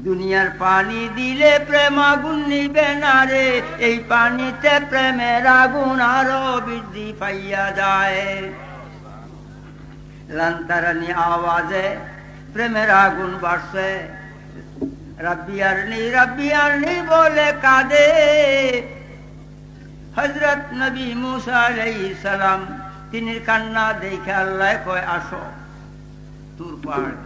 দুনিয়ার পানি দিলে প্রেম আগুন নিবে না রে, এই পানিতে প্রেমের আগুন আরো বৃদ্ধি পাইয়া যায়। লান্তারানি আওয়াজে প্রেমের আগুন বাড়ছে, রব্বি আরনি বলে কাঁদে হযরত নবী মুসা আলাইহিস সালাম। তিনি কান্না দেখে আল্লাহ কয় আসো তুর পাহাড়।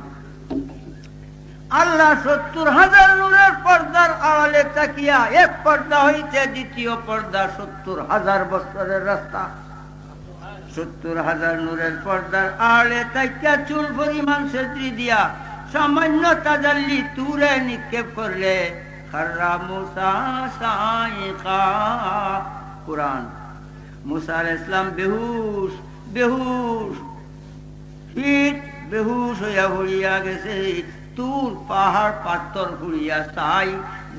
আল্লাহ ৭০,০০০ নূরের পর্দার আড়ালে তাকিয়া এক পর্দা হইতে দ্বিতীয় পর্দা ৭০,০০০ বছরের রাস্তা, ৭০,০০০ নূরের পর্দার আড়ে তাকিয়া চুল পরিমাণ সেদ্রি দিয়া সামান্য তাজাল্লি তুরে নিক্ষেপ করলে খাররা মুসা সাইকা। কুরআন। মুসা আলাইহিস সালাম বেহুশ বেহুশ ফিট বেহুশ হইয়া হইয়া গেছে। তুর পাহাড় পাথর ঘুরিয়া চাই,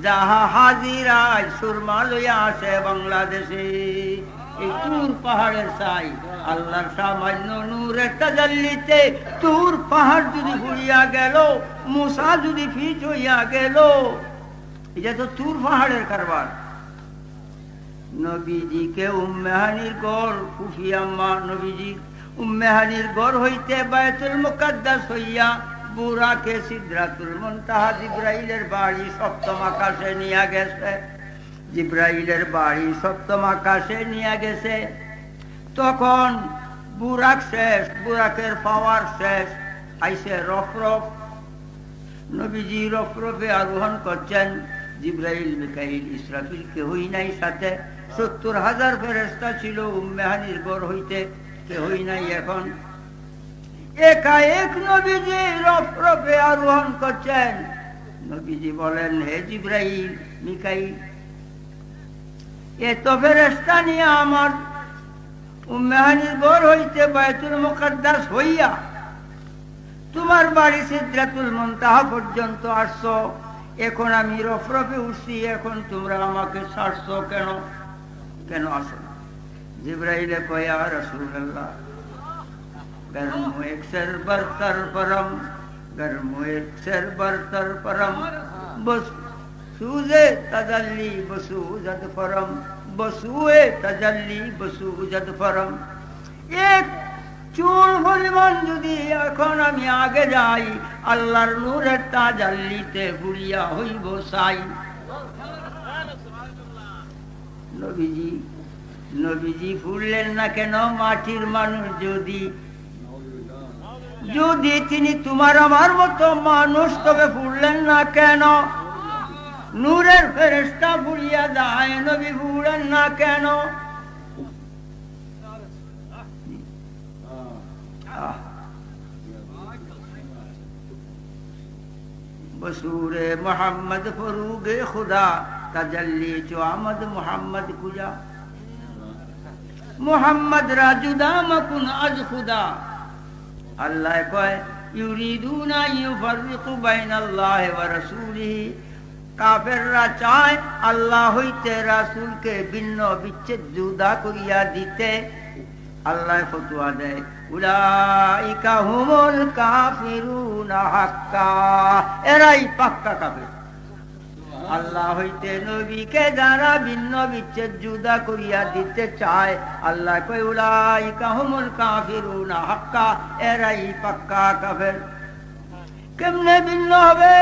যাহা হাজিরা সুরমা লইয়া আসে বাংলাদেশে। এই তুর পাহাড়ের চাই আল্লাহর সামান্য নূরের তাজাল্লিতে তুর পাহাড় যদি ঘুরিয়া গেল, মুসা যদি ফিট হইয়া গেল, এটা তো তুর পাহাড়ের কারবার। নবীজিকে উম্মে হানির গড় ফুফি আম্মা নবীজি উম্মে হানির গড় হইতে বায়তুল মুকাদ্দাস হইয়া বুরাকে সিদরাতুল মুনতাহা জিবরাইলের বাড়ি সপ্তম আকাশে নিয়ে গেছে। জিবরাইলের বাড়ি সপ্তম আকাশে নিয়ে গেছে। তখন বুরাক শেষ, বুরাকের পাওয়ার শেষ, আইসে রফরফ। নবীজি রফরফে আরোহণ করছেন। জিবরাইল মিকাইল ইসরাফিল কেহই নাই সাথে। ৭০,০০০ ফেরেশতা ছিল উম্মে হানির গড় হইতে, কেহই নাই। এখন একাএক নবীজি রফরফে আরোহণ করছেন। নবীজি বলেন হে জিবরাইল মিকাইল, এত ফেরেশতা নিয়ে আমার উম্মে হানির গড় হইতে বায়তুল মুকাদ্দাস হইয়া তোমার বাড়ি সিদরাতুল মুনতাহা পর্যন্ত আসছো। এখন আমি রফরফে উঠছি, এখন তোমরা আমাকে ছাড়ছো কেন? কেন আসো? জিবরাইলে কয় ইয়া রাসূলুল্লাহ, গরমো এক সর বরতর পরম, গরমো এক সর বরতর পরম, বস সুজে তাজাল্লি বসুজত পরম, বসুয়ে তাজাল্লি বসুজত পরম। এক চুল পরিমাণ যদি এখন আমি আগে যাই, আল্লাহর নূরের তাজাল্লিতে ঘুরিয়া হইব সাই। নবীজি ফুললেন না কেন? মাটির মানুষ যদি যদি তিনি তোমার আমার মতো মানুষ, তবে ফুললেন না কেন? নূরের ফেরেশতা ফুলিয়া যায়, নবী ফুলেন না কেন? बसूरे मोहम्मद फरूगे खुदा, तजल्ली चो आमद मोहम्मद कुजा, मोहम्मद राजुदा मकुन अज खुदा। अल्लाह कहे युरीदूना युफर्रिकु बैनल्लाहि व रसूलिही। काफिररा चाय अल्लाह हইতে রাসূলকে ভিন্ন বিচ্ছেদ জুদা করিয়া দিতে। আল্লাহ ফতোয়া দেয় উলাইকা হুমুল কাফিরুনা হাক্কা, এরাই পাক্কা কাফির। আল্লাহ হইতে নবীকে যারা ভিন্ন বিচ্ছেদ জুদা করিয়া দিতে চায়, আল্লাহ কয় উলাইকা হুমুল কাফিরুনা হাক্কা, এরাই পাক্কা কাফির। কেমনে ভিন্ন হবে?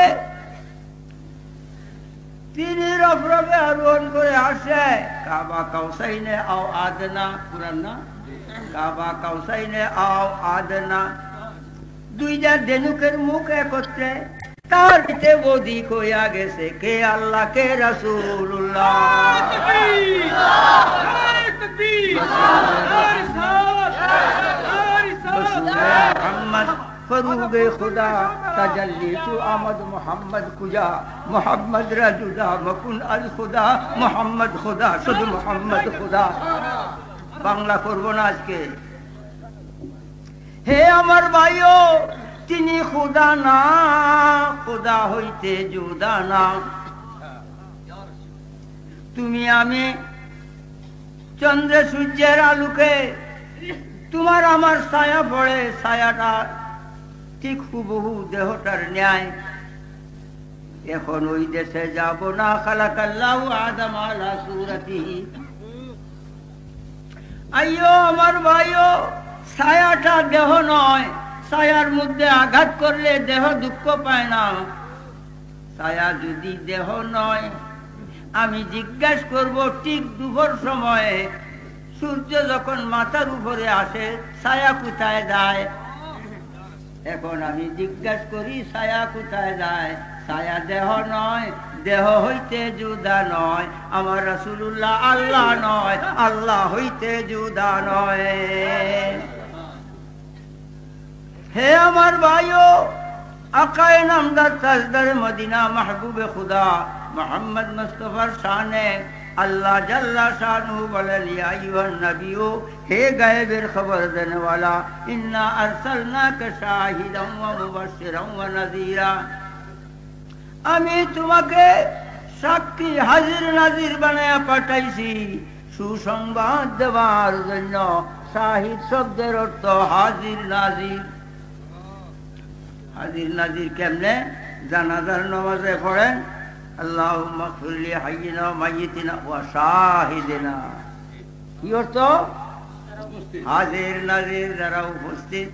তিনি রফরফে আরোহণ করে আসে, কাবা কাউসাইনে আও আদনা, কুরআন না, কাবা কাউসাইনে আও আদনা। দুইটা দেনুকের মুখ একত্রে, তার ভিতরে অধিক হইয়া গেছে কে আল্লাহ কে রাসূলুল্লাহ। মোহাম্মদ ফরুগে খুদা তাজাল্লি তু আমদ মোহাম্মদ কুজা মোহাম্মদ রাজুদা মকুন আল খুদা মোহাম্মদ খুদা শুধু মোহাম্মদ খুদা। বাংলা করবো না আজকে। হে আমার ভাইও, তিনি খুদা না, খুদা হইতে জুদা না। তুমি আমি চন্দ্র সূর্যের আলোকে তোমার আমার ছায়া পড়ে, ছায়াটা ঠিক হুবহু দেহটার ন্যায়। এখন ওই দেশে যাব না। খালাকাল্লাহু আদম আলা সূরাতিহি। আইয়ো আমার ভাইও, ছায়াটা দেহ নয়। ছায়ার মধ্যে আঘাত করলে দেহ দুঃখ পায় না। ছায়া যদি দেহ নয়, আমি জিজ্ঞাসা করব ঠিক দুপুর সময়ে সূর্য যখন মাথার উপরে আসে ছায়া কোথায় যায়? এখন আমি জিজ্ঞাসা করি ছায়া কোথায় যায়? ছায়া দেহ নয়, দেহ হইতে জুদা নয়। আমার রাসূলুল্লাহ আল্লাহ নয়, আল্লাহ হইতে জুদা নয়। হে আমার ভাইও, আকায়ে নামদার তাজদার মদিনা মাহবুবে খুদা মোহাম্মদ মুস্তাফার শানে আল্লাহ জাল্লা শানহু বলেন, ইয়া আইয়ুহান নবিয়্যু, হে গায়েবের খবর দেনে ওয়ালা, ইন্না আরসালনাকা শাহিদান ওয়া মুবাশশিরান ওয়া নাযীরা। আমি তোমাকে সাক্ষী হাজির নাজির বানায়া পাঠাইছি সুসংবাদ দেওয়ার জন্য। শাহিদ শব্দের অর্থ হাজির নাজির। হাজির নাজির কেমনে? জানাজার নামাজে পড়েন আল্লাহুম্মা গফির লি হাইয়িনা ওয়া মাইয়িতিনা ওয়া শাহিদিনা। কি অর্থ? হাজির নাজির যারা উপস্থিত।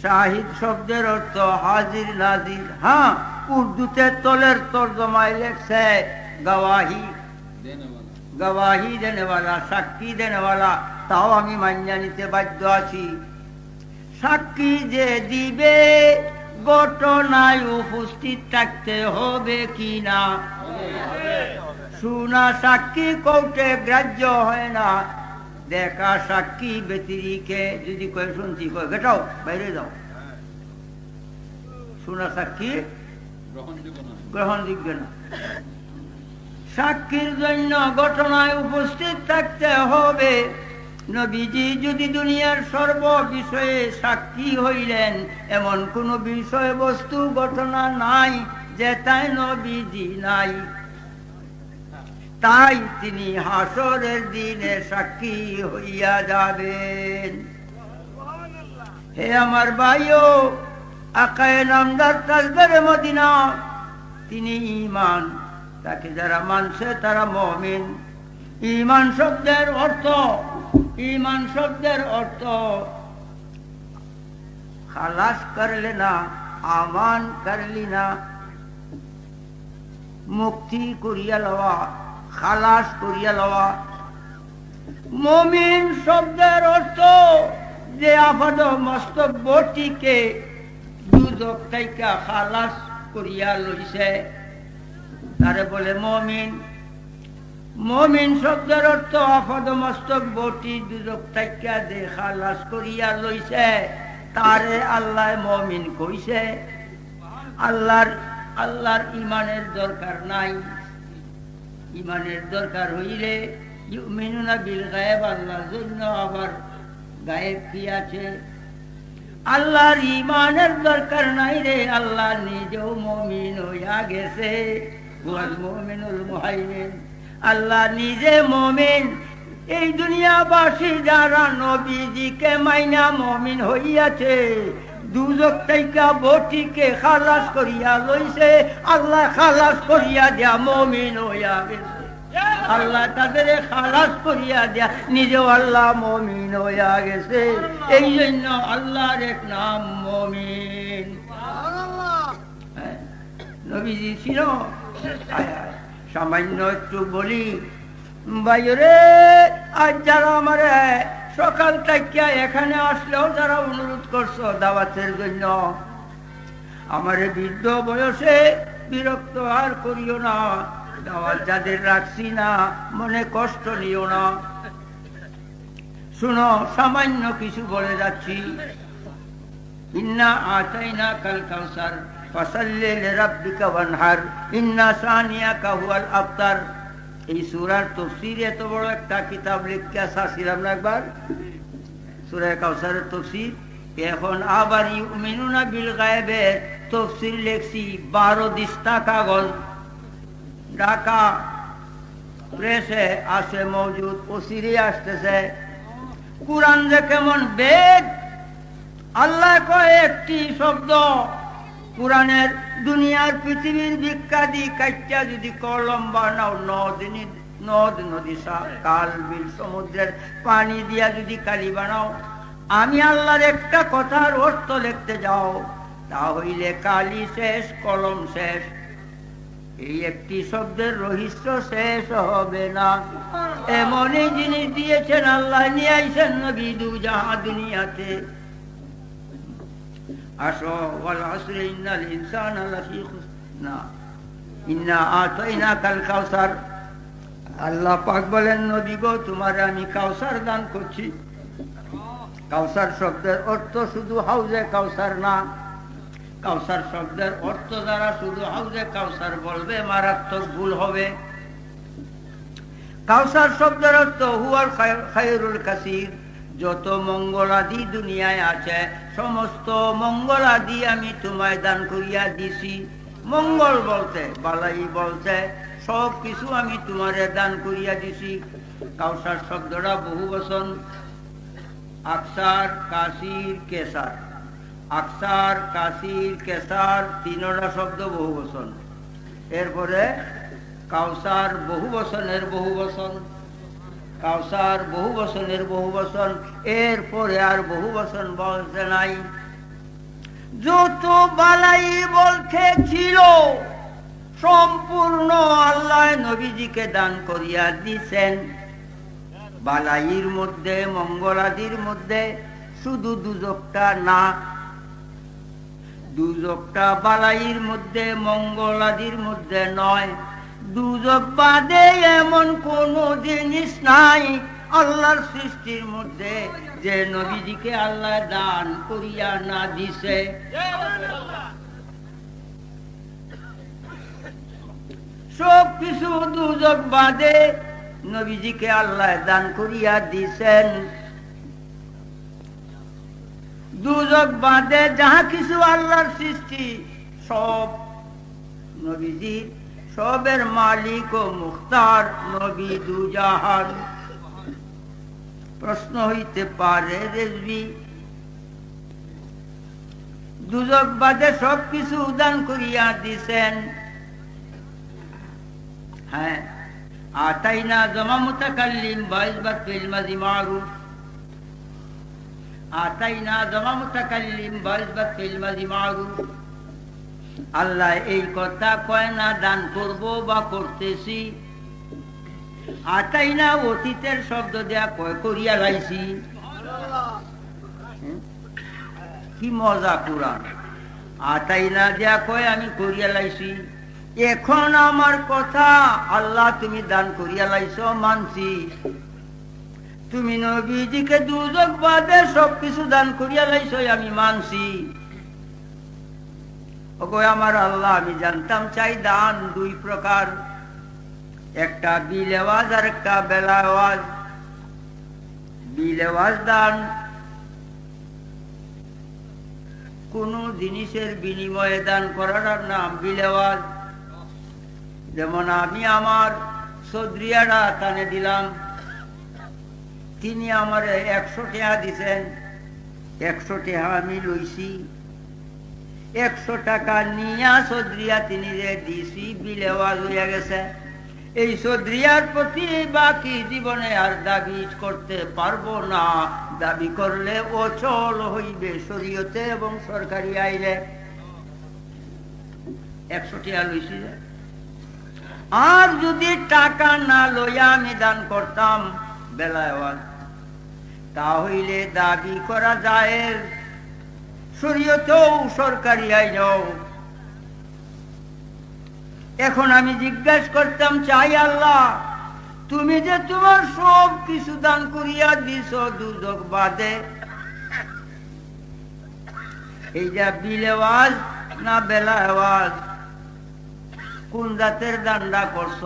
শাহিদ শব্দের অর্থ হাজির নাজির। হ্যাঁ, উর্দুতে তলের তর্জমায় লেখছে গওয়াহি, গওয়াহি দেনেওয়ালা, সাক্ষী দেনেওয়ালা। তাও আমি মান্য নিতে বাধ্য আছি। সাক্ষী যে দিবে ঘটনায় উপস্থিত থাকতে হবে কি না? শোনা সাক্ষী কোর্টে গ্রাহ্য হয় না। দেখা সাক্ষী ব্যতিরিকে যদি কয়ে শুনছি কয়ে গেটাও বাইরে যাও, শোনা সাক্ষী গ্রহণযোগ্য না। সাক্ষীর জন্য ঘটনায় উপস্থিত থাকতে হবে। নবীজি যদি দুনিয়ার সর্ব বিষয়ে সাক্ষী হইলেন, এমন কোন বিষয়বস্তু ঘটনা নাই যে তাই নবীজি নাই। তাই তিনি হাসরের দিনে সাক্ষী হইয়া যাবেন। হে আমার ভাইও, আকায়ে নামদার তাজদারে মদিনা, তিনি ঈমান। তাকে যারা মানছে তারা মুমিন। ঈমান শব্দের অর্থ, ঈমান শব্দের অর্থ খালাস করলে না, আমান করলি না, মুক্তি করিয়া লওয়া, খালাস করিয়া লওয়া। মুমিন শব্দের অর্থ যে আপাদ মস্তব্যটিকে দুজক থেকে খালাস করিয়া লইছে তারে বলে মুমিন। মুমিন শব্দের অর্থ আপাদ মস্তক বটি দুজক থেকে যে খালাস করিয়া লইছে তারে আল্লাহ মুমিন কইছে। আল্লাহর ইমানের দরকার নাই। ইমানের দরকার হইলে ইউমিনুনা বিল গায়েব, আল্লাহর জন্য আবার গায়েব কি আছে? আল্লাহর ইমানের দরকার নাই রে। আল্লাহ নিজেও মুমিন হইয়া গেছে। ওয়াল মুমিনুল মুহাইমিন, আল্লাহ নিজে মুমিন। এই দুনিয়াবাসী যারা নবীজিকে মাইনা মুমিন হইয়াছে, দুজক থেকে বটিকে খালাস করিয়া লইছে, আল্লাহ খালাস করিয়া দিয়া মুমিন হইয়া গেছে। আল্লাহ তাদের খালাস করিয়া দিয়া নিজেও আল্লাহ মুমিন হইয়া গেছে। এই জন্য আল্লাহর এক নাম মুমিন। নবীজি ছিল। সামান্য একটু বলি ভাইরে, আজ যারা আমার সকাল থেকে এখানে আসলেও যারা অনুরোধ করছো দাওয়াতের জন্য, আমারে বৃদ্ধ বয়সে বিরক্ত আর করিও না। দাওয়াত যাদের রাখছি না মনে কষ্ট নিও না। শুনো, সামান্য কিছু বলে যাচ্ছি। ইন্না আতাইনা কাল কাউসার ফাসাল্লি লিরাব্বিকা ওয়ানহার ইন্না সানিয়াকা হুয়াল আবতার। এই সূরার তাফসীর এত বড় একটা কিতাব লিখা সাছিলাম না একবার, সূরা কাউসারের তাফসীর। এখন আবার ইউমিনুনা বিল গায়বে তাফসীর লিখছি 12 দিস্তা কাগজ, ঢাকা প্রেসে আছে মজুদ, ওসিরে আসতেছে। কুরআন যে কেমন বেদ! আল্লাহ কয় একটি শব্দ কুরআনের দুনিয়ার পৃথিবীর বিখ্যাতি কাইটা যদি কলম বানাও, নদ নদী কাল বিল সমুদ্রের পানি দিয়া যদি কালি বানাও, আমি আল্লাহর একটা কথার অর্থ লিখতে যাও, তাহলে কালি শেষ, কলম শেষ। এই একটি শব্দের রহস্য শেষ হবে না। এমনই জিনিস দিয়েছেন আল্লাহ, নিয়ে আইছেন নবী দুজাহান দুনিয়াতে। আসো, ওয়াল আসরি ইন্নাল ইনসানা লাফি খুসর, না ইন্না আতাইনাকাল কাউসার। আল্লাহ পাক বলেন, নবী গো, তোমারে আমি কাউসার দান করছি। কাউসার শব্দের অর্থ শুধু হাউজে কাউসার না। কাউসার শব্দের অর্থ দ্বারা শুধু হাউজে কাউসার বলবে মারাত্মক ভুল হবে। কাউসার শব্দের অর্থ হুয়াল খায়রুল কাসির। যত মঙ্গলাদি দুনিয়ায় আছে সমস্ত মঙ্গলাদি আমি তোমায় দান করিয়া দিছি। মঙ্গল বলতে, বালাই বলতে, সব কিছু আমি তোমারে দান করিয়া দিছি। কাউসার শব্দটা বহু বচন, আকসার, কাসির, কেসার। আকসার, কাসির, কেসার তিনটা শব্দ বহু বচন। এরপরে কাউসার বহু বচনের বহু বচন, কাউসার বহু বচনের বহু বচন, এরপরে আর বহু বচন বলতে নাই। যত বালাই বলতে ছিল সম্পূর্ণ আল্লাহ নবীজিকে দান করিয়া দিছেন। বালাইয়ের মধ্যে, মঙ্গলাদির মধ্যে শুধু দুজকটা না, দুজকটা বালাইয়ের মধ্যে মঙ্গলাদির মধ্যে নয়। দুজক বাদে এমন কোন জিনিস নাই আল্লাহর সৃষ্টির মধ্যে যে নবীজিকে আল্লাহ দান করিয়া না দিছে। সব কিছু দুজক বাদে নবীজিকে আল্লাহ দান করিয়া দিছেন। দুজক বাদে যাহা কিছু আল্লাহর সৃষ্টি সব নবীজির, সবের মালিক ও মুখতার নবী দুজাহান। প্রশ্ন হইতে পারে, রেজবি দুজক বাদে সব কিছু দান করিয়া দিছেন। হ্যাঁ, আতাইনা জমা মুতাকাল্লিম বাইজবাত ফিল মাজি মারুফ। আতাইনা জমা মুতাকাল্লিম বাইজবাত ফিল মাজি মারুফ। আল্লাহ এই কথা কয় না দান করব বা করতেছি। আতাইনা অতীতের শব্দ দেয়া কয় করিয়া লাইছি। কি মজা কুরআন! আতাইনা দেয়া কয় আমি করিয়া লাইছি। এখন আমার কথা, আল্লাহ তুমি দান করিয়া লাইছো, মানছি। তুমি নবীজিকে দুজক বাদে সবকিছু দান করিয়া লাইছো, আমি মানছি। আমার আল্লাহ, আমি জানতাম চাই দান দুই প্রকার, একটা বিল আওয়াজ আর একটা বেলা আওয়াজ। বিল আওয়াজ দান কোন জিনিসের বিনিময়ে দান করার নাম বিল আওয়াজ। যেমন আমি আমার চৌধুরিয়ারা তানে দিলাম, তিনি আমার 100 টাকা দিছেন, 100 টাকা আমি লইছি। 100 টাকা নিয়া চৌধুরিয়া তিনি যে দিছি, বিল আওয়াজ হইয়া গেছে। এই চৌধুরিয়ার প্রতি বাকি জীবনে আর দাবি করতে পারবো না। দাবি করলে অচল হইবে শরীয়তে এবং সরকারি আইনে। 100 টাকা লইছি। আর যদি টাকা না লইয়া আমি দান করতাম, বেলা আওয়াজ তাহলে দাবি করা যায় শরীয়তেও সরকারি আইনেও। এখন আমি জিজ্ঞাসা করতাম চাই, আল্লাহ তুমি যে তোমার সব কিছু দান করিয়া দিছ দুজক বাদে, এই যে বিলেওয়াজ না বেলা আওয়াজ, কোন জাতের দানটা করছ?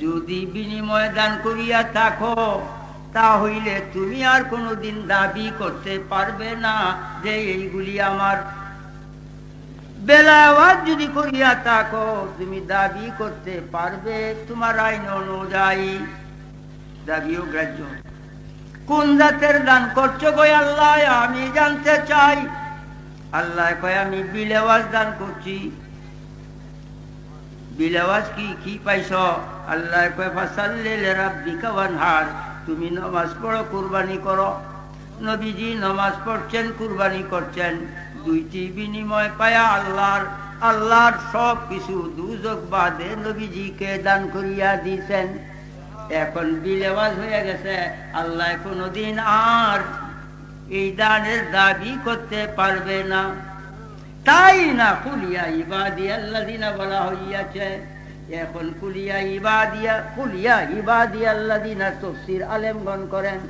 যদি বিনিময় দান করিয়া থাকো তাহলে তুমি আর কোনোদিন দাবি করতে পারবে না যে এইগুলি আমার। বেলা আওয়াজ যদি করিয়া থাকো তুমি দাবি করতে পারবে, তোমার আইন অনুযায়ী দাবিও গ্রাহ্য। কোন জাতের দান করছো গো আল্লাহ আমি জানতে চাই। আল্লাহ কয় আমি বিলেওয়াজ দান করছি। বিলেওয়াজ কি কি পাইছ? আল্লাহ কয় ফাসাল্লি লিরাব্বিকা ওয়ানহার, তুমি নামাজ পড়ো কুরবানি করো। নবীজি নামাজ পড়ছেন কুরবানি করছেন, দুইটি বিনিময় পায়া আল্লাহর সব কিছু দুজক বাদে নবীজিকে দান করিয়া দিয়েছেন। এখন বিলেওয়াজ হয়ে গেছে, আল্লাহ কোনদিন আর এই দানের দাবি করতে পারবে না। তাই না কুলিয়া ইবাদিয়াল্লাযিনা বলা হইয়াছে। এখন কুলিয়া ইবাদিয়াল্লাযিনা তাফসীর আলেমগণ করেন,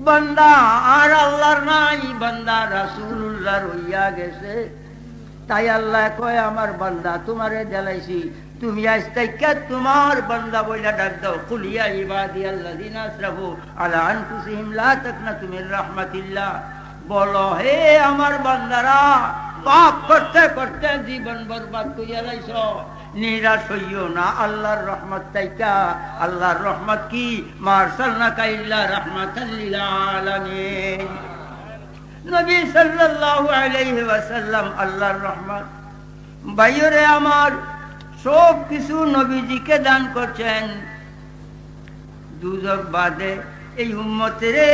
বান্দা আর আল্লাহর নাই, বান্দা রাসূলুল্লাহর হইয়া গেছে। তাই আল্লাহ কয় আমার বান্দা তোমারে জ্বালাইছি, তুমি আজ থেকে তোমার বান্দা বইলা ডাক দাও। কুলিয়া ইবাদিয়াল্লাযিনা আসরাফু আলা আনফুসিহিম লা তাকনাতু মির রাহমাতিল্লাহ, বলো হে আমার বান্দারা পাপ করতে করতে জীবন বরবাদ করিয়া লাইছ, নিরাশ হইও না আল্লাহর রহমত তাইকা। আল্লাহর রহমত কি? মা আরসালনাকা ইল্লা রাহমাতাল লিল আলামিন। নবী সাল্লাল্লাহু আলাইহি ওয়াসাল্লাম আল্লাহর রহমত। ভাইরে আমার, সব কিছু নবীজিকে দান করছেন দুজক বাদে। এই উম্মতেরে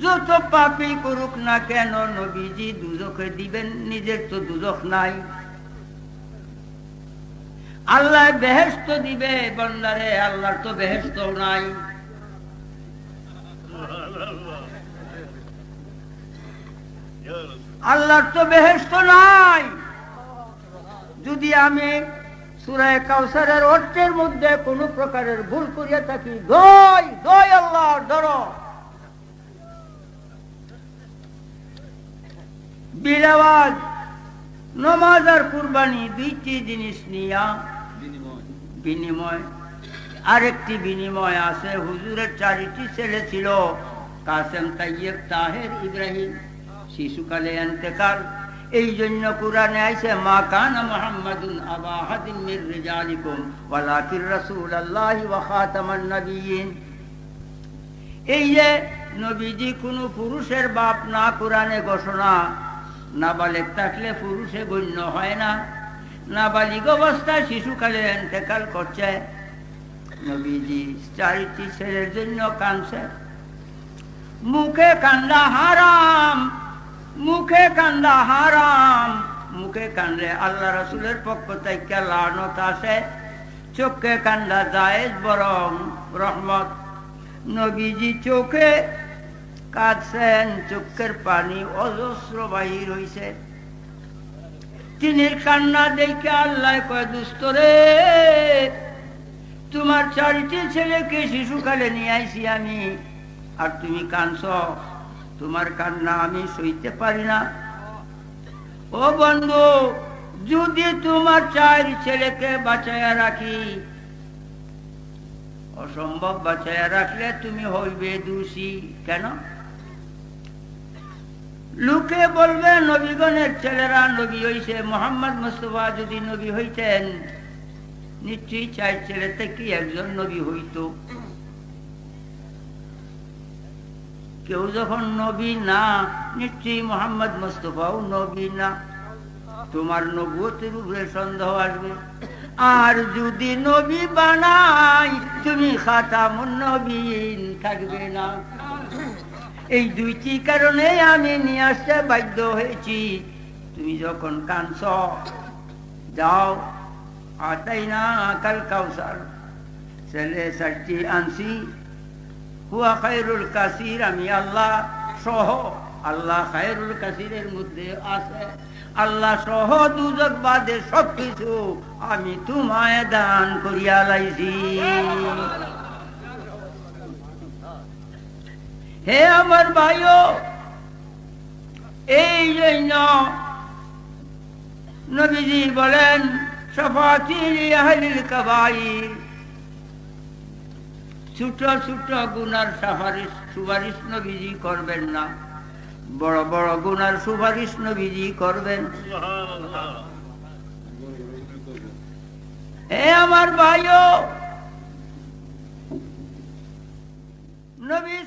যত পাপী করুক না কেন নবীজি দুজকে দিবেন, নিজের তো দুজক নাই। আল্লাহ বেহেশত দিবে বান্দারে, আল্লাহর তো বেহেশত নাই। আল্লাহর তো বেহেশত নাই। যদি আমি সূরা কাউসারের অর্থের মধ্যে কোন প্রকারের ভুল করিয়া থাকি, দই আল্লাহর ধরো। বিলেওয়াজ, নামাজ আর কুরবানি দুইটি জিনিস নিয়া বিনিময়। আরেকটি বিনিময় আছে, হুজুরের 4টি ছেলে ছিল, কাসেম, তাইয়েব, তাহের, ইব্রাহিম। শিশুকালে ইন্তেকাল, এই জন্য কুরআনে আইছে মা কানা মুহাম্মাদুন আবা আহাদিন মির রিজালিকুম ওয়ালাকিন রাসূলুল্লাহি ওয়া খাতামান নাবিয়্যিন। এই যে নবীজি কোন পুরুষের বাপ না, কুরআনে ঘোষণা। নাবালিগ থাকলে পুরুষে গণ্য হয় না। নাবালিগ অবস্থায় শিশুকালে ইন্তেকাল করছে। নবীজি 4টি ছেলের জন্য কাঁদছে। মুখে কান্দা হারাম, মুখে কান্দা হারাম। মুখে কান্দলে আল্লাহ রাসূলের পক্ষ থেকে লানত আসে, চোখে কান্দা জায়েজ বরং রহমত। নবীজি চোখে কাঁদছেন, চোখের পানি অজস্র বাহির হইছে। তিনি কান্না দেখে আল্লাহ কয় দুষ্ট রে, তোমার 4টি ছেলেকে শিশুকালে নিয়ে আইছি আমি, আর তুমি কাঁদছ। তোমার কান্না আমি সইতে পারি না। ও বন্ধু, যদি তোমার 4 ছেলেকে বাঁচাইয়া রাখি, অসম্ভব বাঁচাইয়া রাখলে তুমি হইবে দোষী। কেন? লোকে বলবে নবীগণের ছেলেরা নবী হইছে। মুহাম্মদ মুস্তাফা যদি নবী হইতেন নিশ্চয়ই 4 ছেলে থেকে একজন নবী হইত। কেউ যখন নবী না, নিশ্চয়ই মুহাম্মদ মুস্তাফাও নবী না। তোমার নবুয়তের উপরে সন্দেহ আসবে। আর যদি নবী বানাই, তুমি খাতামুন নবীন থাকবে না। এই 2টি কারণে আমি নিয়ে আসতে বাধ্য হয়েছি। তুমি যখন কাঁদছ, যাও আতাইনা কাল কাউসার, ছেলে 4টি আনছি। হুয়া খায়রুল কাসির, আমি আল্লাহ সহ, আল্লাহ খায়রুল কাসিরের মধ্যে আছে, আল্লাহ সহ দুজক বাদে সবকিছু আমি তোমায় দান করিয়া লাইছি। হে আমার ভাইও, এই জন্য নবীজি বলেন শাফাআতি লিআহলিল কাবাইর, ছোট ছোট গুনার সুপারিশ নবীজি করবেন না, বড় বড় গুনার সুপারিশ নবীজি করবেন। হে আমার ভাইও, নবী